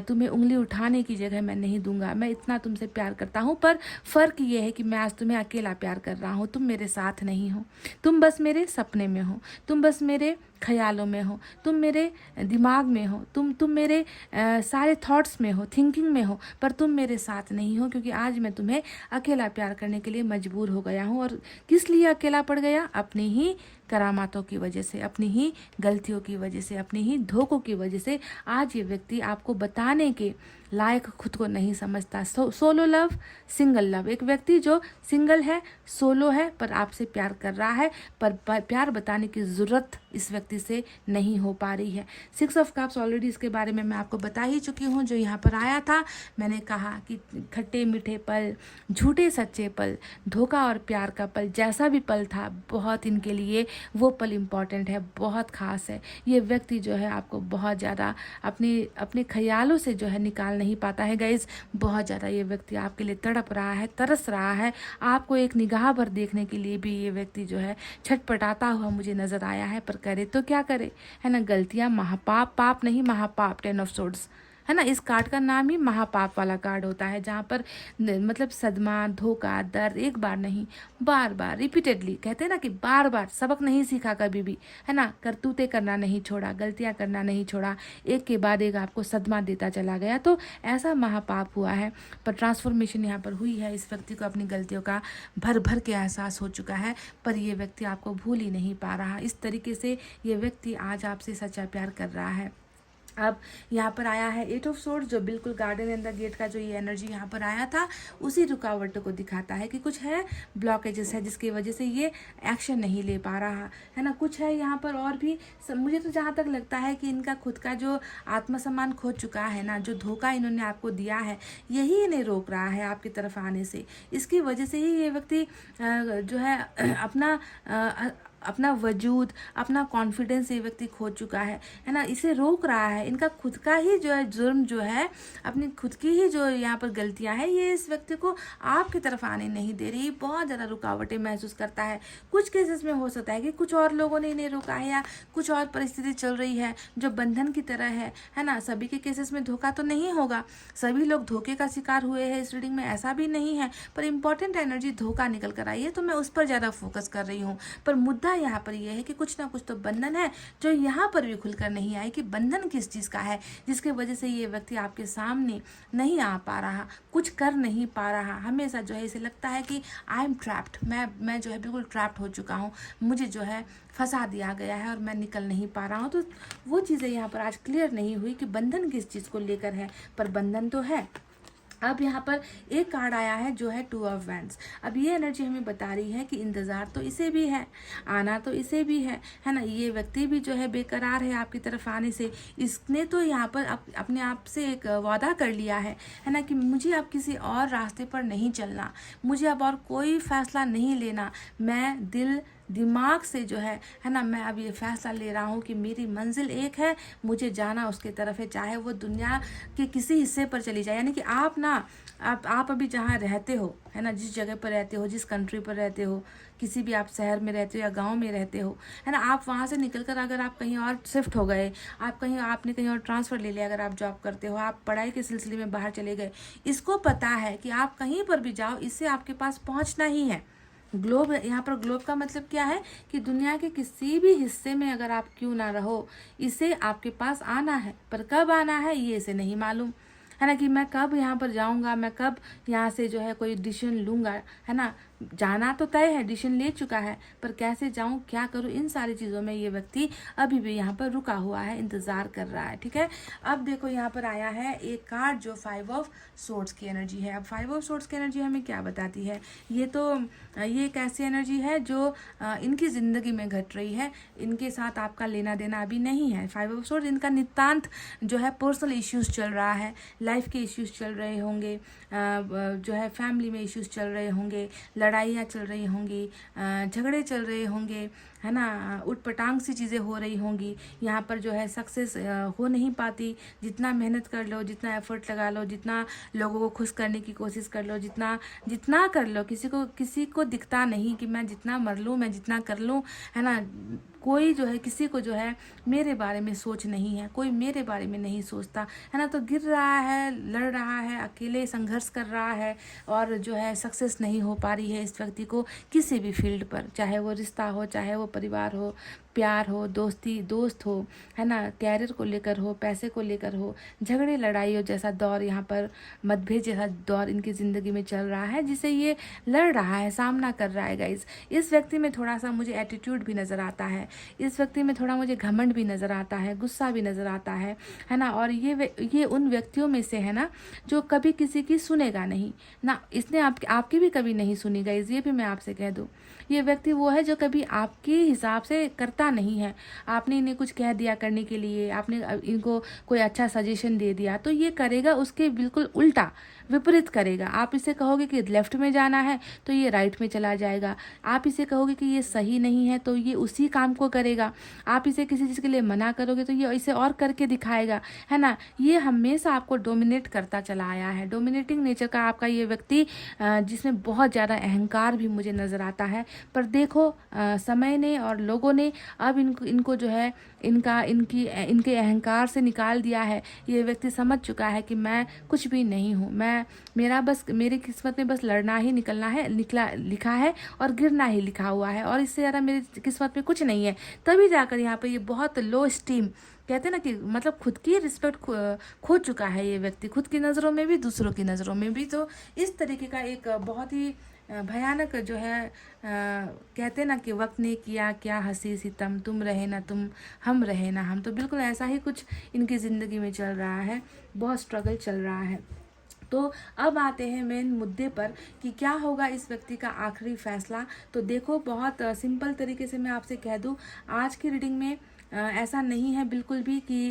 तुम्हें उंगली उठाने की जगह मैं नहीं दूंगा। मैं इतना तुमसे प्यार करता हूँ, पर फ़र्क ये है कि मैं आज तुम्हें अकेला प्यार कर रहा हूँ। तुम मेरे साथ नहीं हो, तुम बस मेरे सपने में हो, तुम बस मेरे ख्यालों में हो, तुम मेरे दिमाग में हो, तुम मेरे सारे थॉट्स में हो, थिंकिंग में हो, पर तुम मेरे साथ नहीं हो। क्योंकि आज मैं तुम्हें अकेला प्यार करने के लिए मजबूर हो गया हूँ। और किस लिए अकेला पड़ गया? अपनी ही करामातों की वजह से, अपनी ही गलतियों की वजह से, अपनी ही धोखों की वजह से आज ये व्यक्ति आपको बताने के लायक खुद को नहीं समझता। Solo love, single love. एक व्यक्ति जो सिंगल है, सोलो है, पर आपसे प्यार कर रहा है, पर प्यार बताने की ज़रूरत इस व्यक्ति से नहीं हो पा रही है। 6 ऑफ कप्स ऑलरेडी इसके बारे में मैं आपको बता ही चुकी हूँ। जो यहाँ पर आया था, मैंने कहा कि खट्टे मीठे पल, झूठे सच्चे पल, धोखा और प्यार का पल, जैसा भी पल था, बहुत इनके लिए वो पल इम्पॉर्टेंट है, बहुत ख़ास है। ये व्यक्ति जो है आपको बहुत ज़्यादा अपने ख्यालों से जो है निकाल नहीं पाता है गाइज। बहुत ज़्यादा ये व्यक्ति आपके लिए तड़प रहा है, तरस रहा है। आपको एक निगाह भर देखने के लिए भी ये व्यक्ति जो है छटपटाता हुआ मुझे नज़र आया है। पर करे तो क्या करे, है ना। गलतियाँ महापाप, पाप नहीं महापाप, 10 ऑफ सोर्ड्स, है ना। इस कार्ड का नाम ही महापाप वाला कार्ड होता है, जहाँ पर मतलब सदमा, धोखा, दर्द एक बार नहीं, बार बार रिपीटेडली, कहते हैं ना कि बार बार सबक नहीं सीखा कभी भी, है ना। करतूतें करना नहीं छोड़ा, गलतियाँ करना नहीं छोड़ा, एक के बाद एक आपको सदमा देता चला गया। तो ऐसा महापाप हुआ है। पर ट्रांसफॉर्मेशन यहाँ पर हुई है। इस व्यक्ति को अपनी गलतियों का भर भर के एहसास हो चुका है, पर ये व्यक्ति आपको भूल ही नहीं पा रहा। इस तरीके से ये व्यक्ति आज आपसे सच्चा प्यार कर रहा है। अब यहाँ पर आया है 8 ऑफ सोर्ड्स, जो बिल्कुल गार्डन इन द गेट का जो ये एनर्जी यहाँ पर आया था, उसी रुकावट को दिखाता है कि कुछ है, ब्लॉकेजेस है, जिसकी वजह से ये एक्शन नहीं ले पा रहा, है ना। कुछ है यहाँ पर और भी। मुझे तो जहाँ तक लगता है कि इनका खुद का जो आत्मसम्मान खो चुका है ना, जो धोखा इन्होंने आपको दिया है, यही इन्हें रोक रहा है आपकी तरफ आने से। इसकी वजह से ही ये व्यक्ति जो है अपना वजूद, अपना कॉन्फिडेंस ये व्यक्ति खो चुका है ना। इसे रोक रहा है इनका खुद का ही जो है जुर्म, जो है अपनी खुद की ही जो यहाँ पर गलतियाँ हैं, ये इस व्यक्ति को आपकी तरफ आने नहीं दे रही। बहुत ज़्यादा रुकावटें महसूस करता है। कुछ केसेस में हो सकता है कि कुछ और लोगों ने इन्हें रोका है, या कुछ और परिस्थिति चल रही है जो बंधन की तरह है ना। सभी के केसेस में धोखा तो नहीं होगा, सभी लोग धोखे का शिकार हुए हैं इस रीडिंग में, ऐसा भी नहीं है। पर इंपॉर्टेंट एनर्जी धोखा निकल कर आई है, तो मैं उस पर ज़्यादा फोकस कर रही हूँ। पर मुद्दा यहाँ पर यह है कि कुछ ना कुछ तो बंधन है, जो यहाँ पर भी खुलकर नहीं आई कि बंधन किस चीज़ का है, जिसके वजह से ये व्यक्ति आपके सामने नहीं आ पा रहा, कुछ कर नहीं पा रहा। हमेशा जो है इसे लगता है कि आई एम ट्रैप्ड, मैं जो है बिल्कुल ट्रैप्ड हो चुका हूँ, मुझे जो है फंसा दिया गया है और मैं निकल नहीं पा रहा हूँ। तो वो चीज़ें यहाँ पर आज क्लियर नहीं हुई कि बंधन किस चीज़ को लेकर है, पर बंधन तो है। अब यहाँ पर एक कार्ड आया है जो है 2 ऑफ वैंड्स। अब ये एनर्जी हमें बता रही है कि इंतज़ार तो इसे भी है, आना तो इसे भी है ना। ये व्यक्ति भी जो है बेकरार है आपकी तरफ आने से। इसने तो यहाँ पर अपने आप से एक वादा कर लिया है ना, कि मुझे अब किसी और रास्ते पर नहीं चलना, मुझे अब और कोई फैसला नहीं लेना, मैं दिल दिमाग से जो है ना, मैं अब ये फैसला ले रहा हूँ कि मेरी मंजिल एक है, मुझे जाना उसके तरफ है, चाहे वो दुनिया के किसी हिस्से पर चली जाए। यानी कि आप ना, आप अभी जहाँ रहते हो, है ना, जिस जगह पर रहते हो, जिस कंट्री पर रहते हो, किसी भी आप शहर में रहते हो या गांव में रहते हो, है ना, आप वहाँ से निकलकर अगर आप कहीं और शिफ्ट हो गए, आपने कहीं और ट्रांसफ़र ले लिया, अगर आप जॉब करते हो, आप पढ़ाई के सिलसिले में बाहर चले गए, इसको पता है कि आप कहीं पर भी जाओ, इससे आपके पास पहुँचना ही है। ग्लोब, यहाँ पर ग्लोब का मतलब क्या है कि दुनिया के किसी भी हिस्से में अगर आप क्यों ना रहो, इसे आपके पास आना है, पर कब आना है ये इसे नहीं मालूम, है ना, कि मैं कब यहाँ पर जाऊँगा, मैं कब यहाँ से जो है कोई डिसीजन लूँगा, है ना। जाना तो तय है, डिसीजन ले चुका है, पर कैसे जाऊँ, क्या करूँ, इन सारी चीज़ों में ये व्यक्ति अभी भी यहाँ पर रुका हुआ है, इंतज़ार कर रहा है। ठीक है, अब देखो यहाँ पर आया है एक कार्ड जो 5 ऑफ सोर्ड्स की एनर्जी है। अब 5 ऑफ सोर्ड्स की एनर्जी हमें क्या बताती है? ये एक ऐसी एनर्जी है जो इनकी ज़िंदगी में घट रही है, इनके साथ आपका लेना देना अभी नहीं है। 5 ऑफ सोर्ड्स इनका नितांत जो है पर्सनल इश्यूज़ चल रहा है, लाइफ के इश्यूज़ चल रहे होंगे, जो है फैमिली में इश्यूज़ चल रहे होंगे, लड़ाइयाँ चल रही होंगी, झगड़े चल रहे होंगे, है ना, उटपटांग सी चीज़ें हो रही होंगी। यहाँ पर जो है सक्सेस हो नहीं पाती, जितना मेहनत कर लो, जितना एफर्ट लगा लो, जितना लोगों को खुश करने की कोशिश कर लो, जितना कर लो, किसी को दिखता नहीं कि मैं जितना मर लूँ, मैं जितना कर लूँ, है ना, कोई जो है, किसी को जो है मेरे बारे में सोच नहीं है, कोई मेरे बारे में नहीं सोचता, है ना। तो गिर रहा है, लड़ रहा है, अकेले संघर्ष कर रहा है, और जो है सक्सेस नहीं हो पा रही है इस व्यक्ति को किसी भी फील्ड पर, चाहे वो रिश्ता हो, चाहे वो परिवार हो, प्यार हो, दोस्त हो, है ना, कैरियर को लेकर हो, पैसे को लेकर हो, झगड़े लड़ाई हो जैसा दौर, यहाँ पर मतभेद जैसा दौर इनकी ज़िंदगी में चल रहा है, जिसे ये लड़ रहा है, सामना कर रहा है। गाइज, इस व्यक्ति में थोड़ा सा मुझे एटीट्यूड भी नज़र आता है, इस व्यक्ति में थोड़ा मुझे घमंड भी नज़र आता है, गुस्सा भी नज़र आता है ना। और ये उन व्यक्तियों में से है ना जो कभी किसी की सुनेगा नहीं ना, इसने आपकी भी कभी नहीं सुनी। गाइज, ये भी मैं आपसे कह दूँ, ये व्यक्ति वो है जो कभी आपके हिसाब से करता नहीं है। आपने इन्हें कुछ कह दिया करने के लिए, आपने इनको कोई अच्छा सजेशन दे दिया, तो ये करेगा उसके बिल्कुल उल्टा, विपरीत करेगा। आप इसे कहोगे कि लेफ्ट में जाना है तो ये राइट में चला जाएगा, आप इसे कहोगे कि ये सही नहीं है तो ये उसी काम को करेगा, आप इसे किसी चीज़ के लिए मना करोगे तो ये इसे और करके दिखाएगा, है ना। ये हमेशा आपको डोमिनेट करता चला आया है, डोमिनेटिंग नेचर का आपका ये व्यक्ति, जिसमें बहुत ज़्यादा अहंकार भी मुझे नज़र आता है। पर देखो, समय ने और लोगों ने अब इनको जो है इनके अहंकार से निकाल दिया है। ये व्यक्ति समझ चुका है कि मैं कुछ भी नहीं हूँ, मेरी किस्मत में बस लड़ना ही लिखा है और गिरना ही लिखा हुआ है, और इससे ज़्यादा मेरी किस्मत में कुछ नहीं है। तभी जाकर यहाँ पे ये बहुत लो स्टीम, कहते हैं ना कि मतलब खुद की रिस्पेक्ट खो चुका है ये व्यक्ति, खुद की नज़रों में भी, दूसरों की नज़रों में भी। तो इस तरीके का एक बहुत ही भयानक जो है, कहते ना कि वक्त ने किया क्या हंसी सितम, तुम रहे ना तुम, हम रहे ना हम। तो बिल्कुल ऐसा ही कुछ इनकी ज़िंदगी में चल रहा है, बहुत स्ट्रगल चल रहा है। तो अब आते हैं मेन मुद्दे पर कि क्या होगा इस व्यक्ति का आखिरी फैसला। तो देखो, बहुत सिंपल तरीके से मैं आपसे कह दूं, आज की रीडिंग में ऐसा नहीं है बिल्कुल भी कि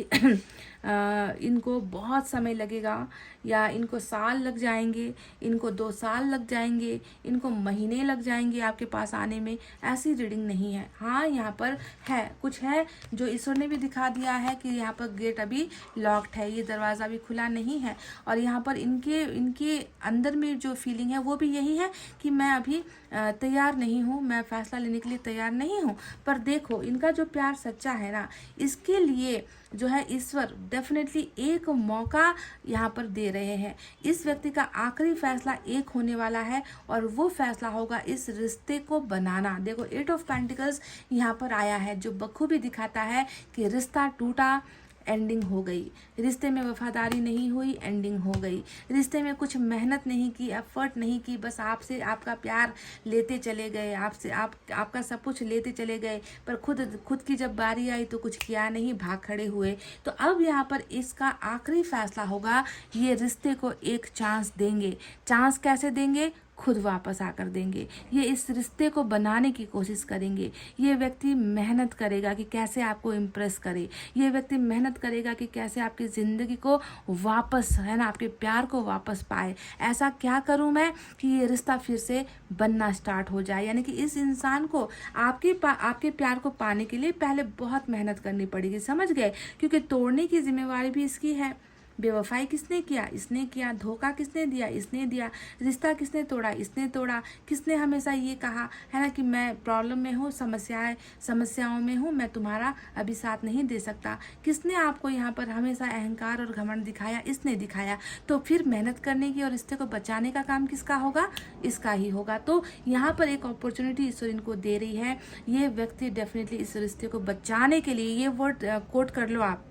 इनको बहुत समय लगेगा, या इनको साल लग जाएंगे, इनको 2 साल लग जाएंगे, इनको महीने लग जाएंगे आपके पास आने में। ऐसी रीडिंग नहीं है। हाँ, यहाँ पर है, कुछ है जो ईश्वर ने भी दिखा दिया है कि यहाँ पर गेट अभी लॉक्ड है, ये दरवाज़ा अभी खुला नहीं है, और यहाँ पर इनके अंदर में जो फीलिंग है वो भी यही है कि मैं अभी तैयार नहीं हूँ, मैं फैसला लेने के लिए तैयार नहीं हूँ। पर देखो, इनका जो प्यार सच्चा है ना, इसके लिए जो है ईश्वर डेफिनेटली एक मौका यहाँ पर दे रहे हैं। इस व्यक्ति का आखिरी फैसला एक होने वाला है, और वो फैसला होगा इस रिश्ते को बनाना। देखो, 8 ऑफ पेंटिकल्स यहाँ पर आया है, जो बखूबी दिखाता है कि रिश्ता टूटा, एंडिंग हो गई, रिश्ते में वफादारी नहीं हुई, एंडिंग हो गई, रिश्ते में कुछ मेहनत नहीं की, एफर्ट नहीं की, बस आपसे आपका प्यार लेते चले गए, आपका सब कुछ लेते चले गए, पर खुद की जब बारी आई तो कुछ किया नहीं, भाग खड़े हुए। तो अब यहाँ पर इसका आखिरी फैसला होगा, ये रिश्ते को एक चांस देंगे। चांस कैसे देंगे? खुद वापस आकर देंगे। ये इस रिश्ते को बनाने की कोशिश करेंगे। ये व्यक्ति मेहनत करेगा कि कैसे आपको इम्प्रेस करे। ये व्यक्ति मेहनत करेगा कि कैसे आपकी ज़िंदगी को वापस, है ना, आपके प्यार को वापस पाए। ऐसा क्या करूं मैं कि ये रिश्ता फिर से बनना स्टार्ट हो जाए। यानी कि इस इंसान को आपके प्यार को पाने के लिए पहले बहुत मेहनत करनी पड़ेगी, समझ गए? क्योंकि तोड़ने की जिम्मेवारी भी इसकी है। बेवफाई किसने किया? इसने किया। धोखा किसने दिया? इसने दिया। रिश्ता किसने तोड़ा? इसने तोड़ा। किसने हमेशा ये कहा, है ना, कि मैं प्रॉब्लम में हूँ, समस्याओं में हूँ, मैं तुम्हारा अभी साथ नहीं दे सकता। किसने आपको यहाँ पर हमेशा अहंकार और घमंड दिखाया? इसने दिखाया। तो फिर मेहनत करने की और रिश्ते को बचाने का काम किसका होगा? इसका ही होगा। तो यहाँ पर एक अपॉर्चुनिटी ईश्वर इनको दे रही है। ये व्यक्ति डेफिनेटली इस रिश्ते को बचाने के लिए, ये वर्ड कोट कर लो आप,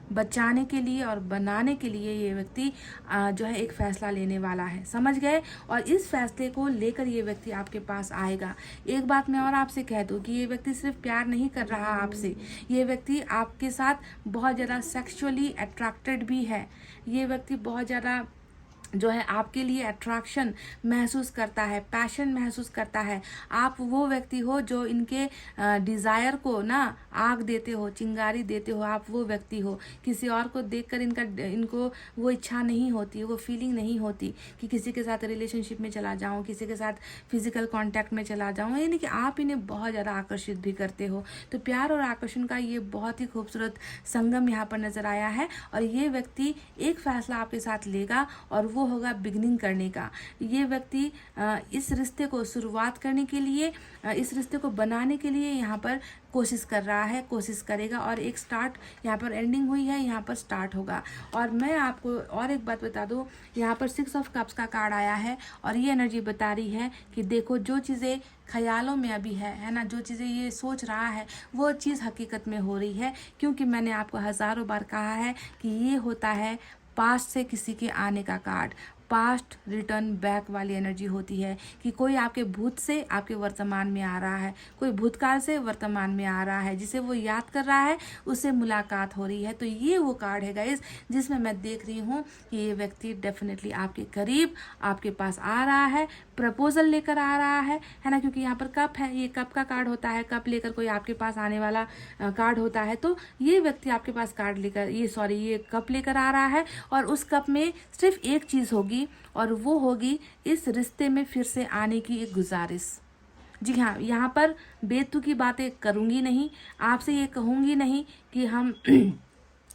बचाने के लिए और बनाने के लिए ये व्यक्ति जो है एक फैसला लेने वाला है, समझ गए? और इस फैसले को लेकर ये व्यक्ति आपके पास आएगा। एक बात मैं और आपसे कह दूं कि ये व्यक्ति सिर्फ प्यार नहीं कर रहा आपसे, ये व्यक्ति आपके साथ बहुत ज़्यादा सेक्सुअली अट्रैक्टेड भी है। ये व्यक्ति बहुत ज़्यादा जो है आपके लिए अट्रैक्शन महसूस करता है, पैशन महसूस करता है। आप वो व्यक्ति हो जो इनके डिज़ायर को ना आग देते हो, चिंगारी देते हो। आप वो व्यक्ति हो, किसी और को देखकर इनको वो इच्छा नहीं होती, वो फीलिंग नहीं होती कि किसी के साथ रिलेशनशिप में चला जाऊं, किसी के साथ फिजिकल कांटेक्ट में चला जाऊं। यानी कि आप इन्हें बहुत ज़्यादा आकर्षित भी करते हो। तो प्यार और आकर्षण का ये बहुत ही खूबसूरत संगम यहाँ पर नज़र आया है। और ये व्यक्ति एक फैसला आपके साथ लेगा और वो होगा बिगनिंग करने का। ये व्यक्ति इस रिश्ते को शुरुआत करने के लिए, इस रिश्ते को बनाने के लिए यहाँ पर कोशिश कर रहा है, कोशिश करेगा। और एक स्टार्ट यहाँ पर एंडिंग हुई है, यहाँ पर स्टार्ट होगा। और मैं आपको और एक बात बता दूँ, यहाँ पर 6 ऑफ कप्स का कार्ड आया है और ये एनर्जी बता रही है कि देखो जो चीज़ें ख्यालों में अभी है ना, जो चीज़ें ये सोच रहा है वो चीज़ हकीकत में हो रही है। क्योंकि मैंने आपको हज़ारों बार कहा है कि ये होता है पास्ट से किसी के आने का कार्ड। पास्ट रिटर्न बैक वाली एनर्जी होती है कि कोई आपके भूत से आपके वर्तमान में आ रहा है, कोई भूतकाल से वर्तमान में आ रहा है, जिसे वो याद कर रहा है उससे मुलाकात हो रही है। तो ये वो कार्ड है गाइस जिसमें मैं देख रही हूँ कि ये व्यक्ति डेफिनेटली आपके करीब, आपके पास आ रहा है, प्रपोजल लेकर आ रहा है ना। क्योंकि यहाँ पर कप है, ये कप का कार्ड होता है, कप लेकर कोई आपके पास आने वाला कार्ड होता है। तो ये व्यक्ति आपके पास कार्ड लेकर, ये कप लेकर आ रहा है और उस कप में सिर्फ एक चीज़ होगी और वो होगी इस रिश्ते में फिर से आने की एक गुजारिश। जी हाँ, यहाँ पर बेतुकी बातें करूँगी नहीं, आपसे ये कहूँगी नहीं कि हम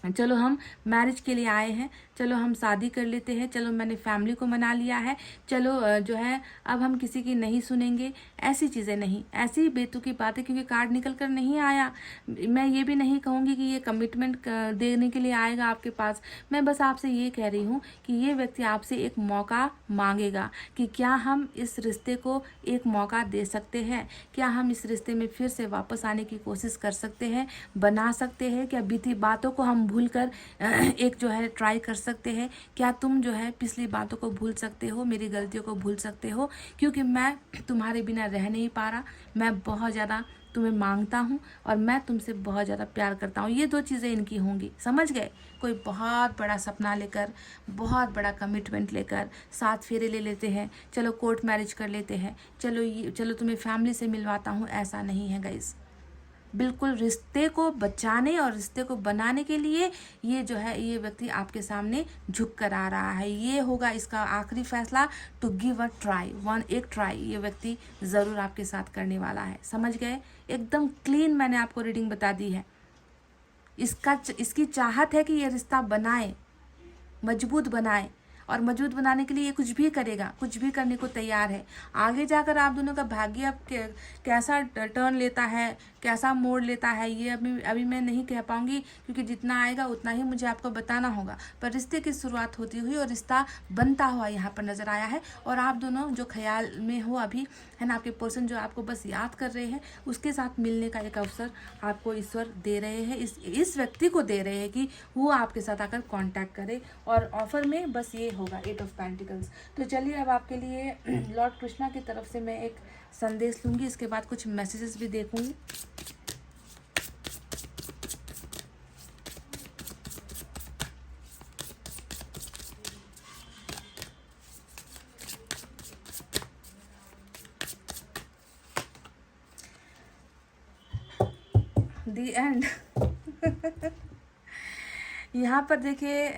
चलो हम मैरिज के लिए आए हैं, चलो हम शादी कर लेते हैं, चलो मैंने फैमिली को मना लिया है, चलो जो है अब हम किसी की नहीं सुनेंगे। ऐसी चीज़ें नहीं, ऐसी बेतुकी बातें, क्योंकि कार्ड निकल कर नहीं आया। मैं ये भी नहीं कहूँगी कि ये कमिटमेंट देने के लिए आएगा आपके पास। मैं बस आपसे ये कह रही हूँ कि ये व्यक्ति आपसे एक मौका मांगेगा कि क्या हम इस रिश्ते को एक मौका दे सकते हैं, क्या हम इस रिश्ते में फिर से वापस आने की कोशिश कर सकते हैं, बना सकते हैं, क्या बीती बातों को हम भूलकर एक जो है ट्राई कर सकते हैं, क्या तुम जो है पिछली बातों को भूल सकते हो, मेरी गलतियों को भूल सकते हो। क्योंकि मैं तुम्हारे बिना रह नहीं पा रहा, मैं बहुत ज़्यादा तुम्हें मांगता हूँ और मैं तुमसे बहुत ज़्यादा प्यार करता हूँ। ये दो चीज़ें इनकी होंगी, समझ गए? कोई बहुत बड़ा सपना लेकर, बहुत बड़ा कमिटमेंट लेकर 7 फेरे ले लेते हैं, चलो कोर्ट मैरिज कर लेते हैं, चलो तुम्हें फैमिली से मिलवाता हूँ, ऐसा नहीं है गाइस। बिल्कुल रिश्ते को बचाने और रिश्ते को बनाने के लिए ये जो है ये व्यक्ति आपके सामने झुक कर आ रहा है। ये होगा इसका आखिरी फैसला, टू गिव अ ट्राई, एक ट्राई ये व्यक्ति ज़रूर आपके साथ करने वाला है, समझ गए? एकदम क्लीन मैंने आपको रीडिंग बता दी है। इसकी चाहत है कि ये रिश्ता बनाए, मजबूत बनाए, और मजबूत बनाने के लिए ये कुछ भी करेगा, कुछ भी करने को तैयार है। आगे जाकर आप दोनों का भाग्य अब कैसा टर्न लेता है, कैसा मोड़ लेता है, ये अभी मैं नहीं कह पाऊंगी, क्योंकि जितना आएगा उतना ही मुझे आपको बताना होगा। पर रिश्ते की शुरुआत होती हुई और रिश्ता बनता हुआ यहाँ पर नज़र आया है। और आप दोनों जो ख्याल में हो अभी, है ना, आपके पर्सन जो आपको बस याद कर रहे हैं, उसके साथ मिलने का एक अवसर आपको ईश्वर दे रहे हैं, इस व्यक्ति को दे रहे हैं कि वो आपके साथ आकर कॉन्टैक्ट करे। और ऑफर में बस ये होगा 8 ऑफ पेंटिकल्स। तो चलिए अब आपके लिए लॉर्ड कृष्णा की तरफ से मैं एक संदेश लूँगी, इसके बाद कुछ मैसेजेस भी देखूँगी। दी एंड यहाँ पर देखिए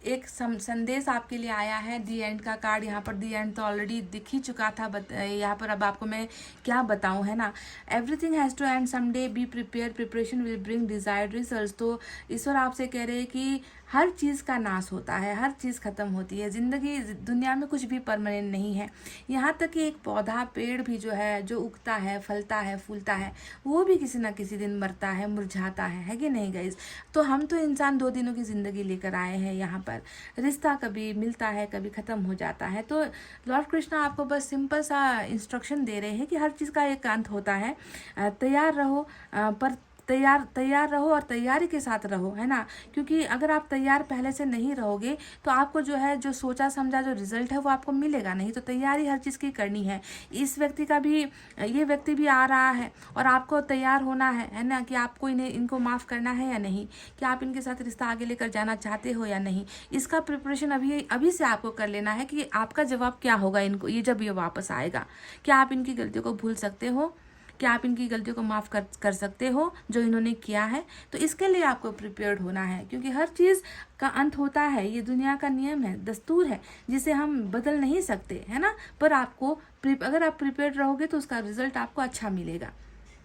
एक संदेश आपके लिए आया है। दी एंड का कार्ड, यहाँ पर दी एंड तो ऑलरेडी दिख ही चुका था, यहाँ पर अब आपको मैं क्या बताऊँ, है ना। Everything has to end someday, be prepare, preparation will bring desired results. तो ईश्वर आपसे कह रहे हैं कि हर चीज़ का नाश होता है, हर चीज़ ख़त्म होती है, ज़िंदगी दुनिया में कुछ भी परमानेंट नहीं है। यहाँ तक कि एक पौधा, पेड़ भी जो है, जो उगता है, फलता है, फूलता है, वो भी किसी ना किसी दिन मरता है, मुरझाता है कि नहीं गाइस। तो हम तो इंसान 2 दिनों की ज़िंदगी लेकर आए हैं यहाँ पर। रिश्ता कभी मिलता है, कभी ख़त्म हो जाता है। तो लॉर्ड कृष्णा आपको बस सिंपल सा इंस्ट्रक्शन दे रहे हैं कि हर चीज़ का एक अंत होता है। तैयार रहो, पर तैयार रहो और तैयारी के साथ रहो, है ना। क्योंकि अगर आप तैयार पहले से नहीं रहोगे तो आपको जो है, जो सोचा समझा जो रिजल्ट है वो आपको मिलेगा नहीं। तो तैयारी हर चीज़ की करनी है। इस व्यक्ति का भी, ये व्यक्ति भी आ रहा है और आपको तैयार होना है ना, कि आपको इनको माफ़ करना है या नहीं, कि आप इनके साथ रिश्ता आगे लेकर जाना चाहते हो या नहीं। इसका प्रिपरेशन अभी से आपको कर लेना है कि आपका जवाब क्या होगा इनको, ये जब ये वापस आएगा। क्या आप इनकी गलतियों को भूल सकते हो? क्या आप इनकी गलतियों को माफ़ कर सकते हो जो इन्होंने किया है? तो इसके लिए आपको प्रिपेयर्ड होना है, क्योंकि हर चीज़ का अंत होता है। ये दुनिया का नियम है, दस्तूर है, जिसे हम बदल नहीं सकते, है ना। पर आपको अगर आप प्रिपेयर्ड रहोगे तो उसका रिजल्ट आपको अच्छा मिलेगा,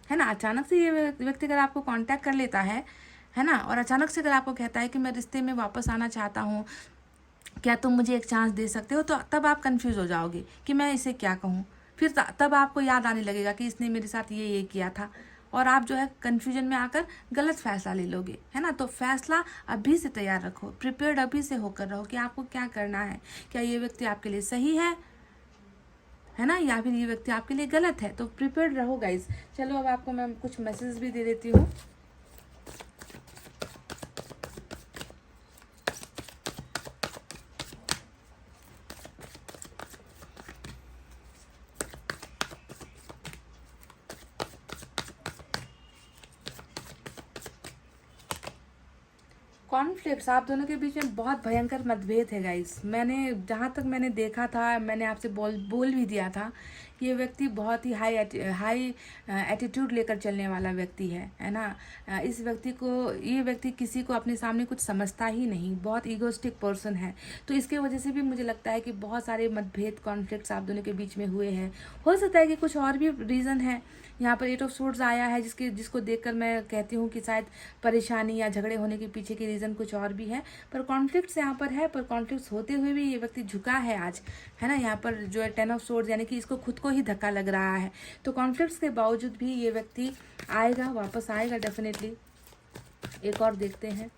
है ना। अचानक से ये व्यक्ति अगर आपको कांटेक्ट कर लेता है ना, और अचानक से अगर आपको कहता है कि मैं रिश्ते में वापस आना चाहता हूँ, क्या तुम मुझे एक चांस दे सकते हो, तो तब आप कंफ्यूज हो जाओगे कि मैं इसे क्या कहूँ। फिर तब आपको याद आने लगेगा कि इसने मेरे साथ ये किया था, और आप जो है कन्फ्यूजन में आकर गलत फैसला ले लोगे, है ना। तो फैसला अभी से तैयार रखो, प्रिपेयर्ड अभी से होकर रहो कि आपको क्या करना है। क्या ये व्यक्ति आपके लिए सही है ना, या फिर ये व्यक्ति आपके लिए गलत है। तो प्रिपेयर्ड रहो गाइज। चलो अब आपको मैं कुछ मैसेज भी दे देती हूँ। कॉन्फ्लिक्ट्स आप दोनों के बीच में बहुत भयंकर मतभेद है गाइस। मैंने जहाँ तक मैंने देखा था, मैंने आपसे बोल भी दिया था कि ये व्यक्ति बहुत ही हाई एटीट्यूड लेकर चलने वाला व्यक्ति है ना। इस व्यक्ति को, ये व्यक्ति किसी को अपने सामने कुछ समझता ही नहीं, बहुत ईगोस्टिक पर्सन है। तो इसके वजह से भी मुझे लगता है कि बहुत सारे मतभेद, कॉन्फ्लिक्ट्स आप दोनों के बीच में हुए हैं। हो सकता है कि कुछ और भी रीज़न है। यहाँ पर 8 ऑफ सोर्ड्स आया है, जिसको देखकर मैं कहती हूँ कि शायद परेशानी या झगड़े होने के पीछे की रीज़न कुछ और भी है। पर कॉन्फ्लिक्ट्स यहाँ पर है, पर कॉन्फ्लिक्ट्स होते हुए भी ये व्यक्ति झुका है आज, है ना। यहाँ पर जो है 10 ऑफ सोर्ड्स, यानी कि इसको खुद को ही धक्का लग रहा है। तो कॉन्फ्लिक्ट्स के बावजूद भी ये व्यक्ति आएगा, वापस आएगा डेफिनेटली। एक और देखते हैं।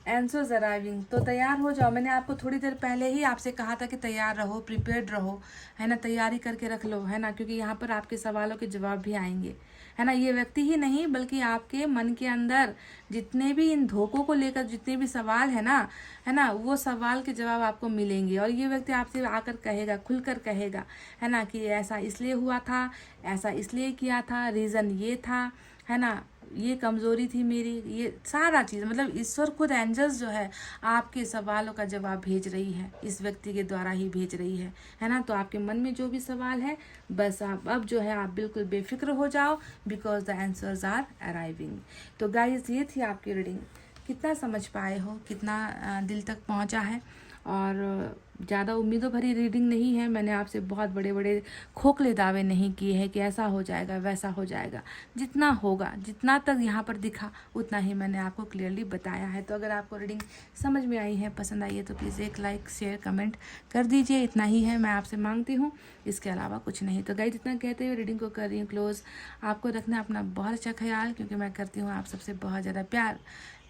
Answers arriving. तो तैयार हो जाओ। मैंने आपको थोड़ी देर पहले ही आपसे कहा था कि तैयार रहो, प्रिपेयर्ड रहो, है ना, तैयारी करके रख लो, है ना, क्योंकि यहाँ पर आपके सवालों के जवाब भी आएंगे, है ना। ये व्यक्ति ही नहीं बल्कि आपके मन के अंदर जितने भी इन धोखों को लेकर जितने भी सवाल है ना, वो सवाल के जवाब आपको मिलेंगे। और ये व्यक्ति आपसे आकर कहेगा, खुलकर कहेगा, है ना, कि ऐसा इसलिए हुआ था, ऐसा इसलिए किया था, रीज़न ये था, है ना, ये कमज़ोरी थी मेरी, ये सारा चीज़। मतलब ईश्वर खुद, एंजल्स जो है आपके सवालों का जवाब भेज रही है, इस व्यक्ति के द्वारा ही भेज रही है ना। तो आपके मन में जो भी सवाल है, बस आप अब जो है आप बिल्कुल बेफिक्र हो जाओ, because the answers are arriving. तो गाइस, ये थी आपकी रीडिंग। कितना समझ पाए हो, कितना दिल तक पहुंचा है। और ज़्यादा उम्मीदों भरी रीडिंग नहीं है। मैंने आपसे बहुत बड़े बड़े खोखले दावे नहीं किए हैं कि ऐसा हो जाएगा, वैसा हो जाएगा। जितना होगा, जितना तक यहाँ पर दिखा, उतना ही मैंने आपको क्लियरली बताया है। तो अगर आपको रीडिंग समझ में आई है, पसंद आई है, तो प्लीज़ एक लाइक, शेयर, कमेंट कर दीजिए। इतना ही है मैं आपसे मांगती हूँ, इसके अलावा कुछ नहीं। तो गाइस, इतना कहते हुए रीडिंग को कर रही हूँ क्लोज। आपको रखना अपना बहुत अच्छा ख्याल, क्योंकि मैं करती हूँ आप सबसे बहुत ज़्यादा प्यार।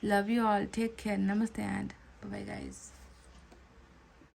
Love you all, take care, नमस्ते एंड बाय गाइस।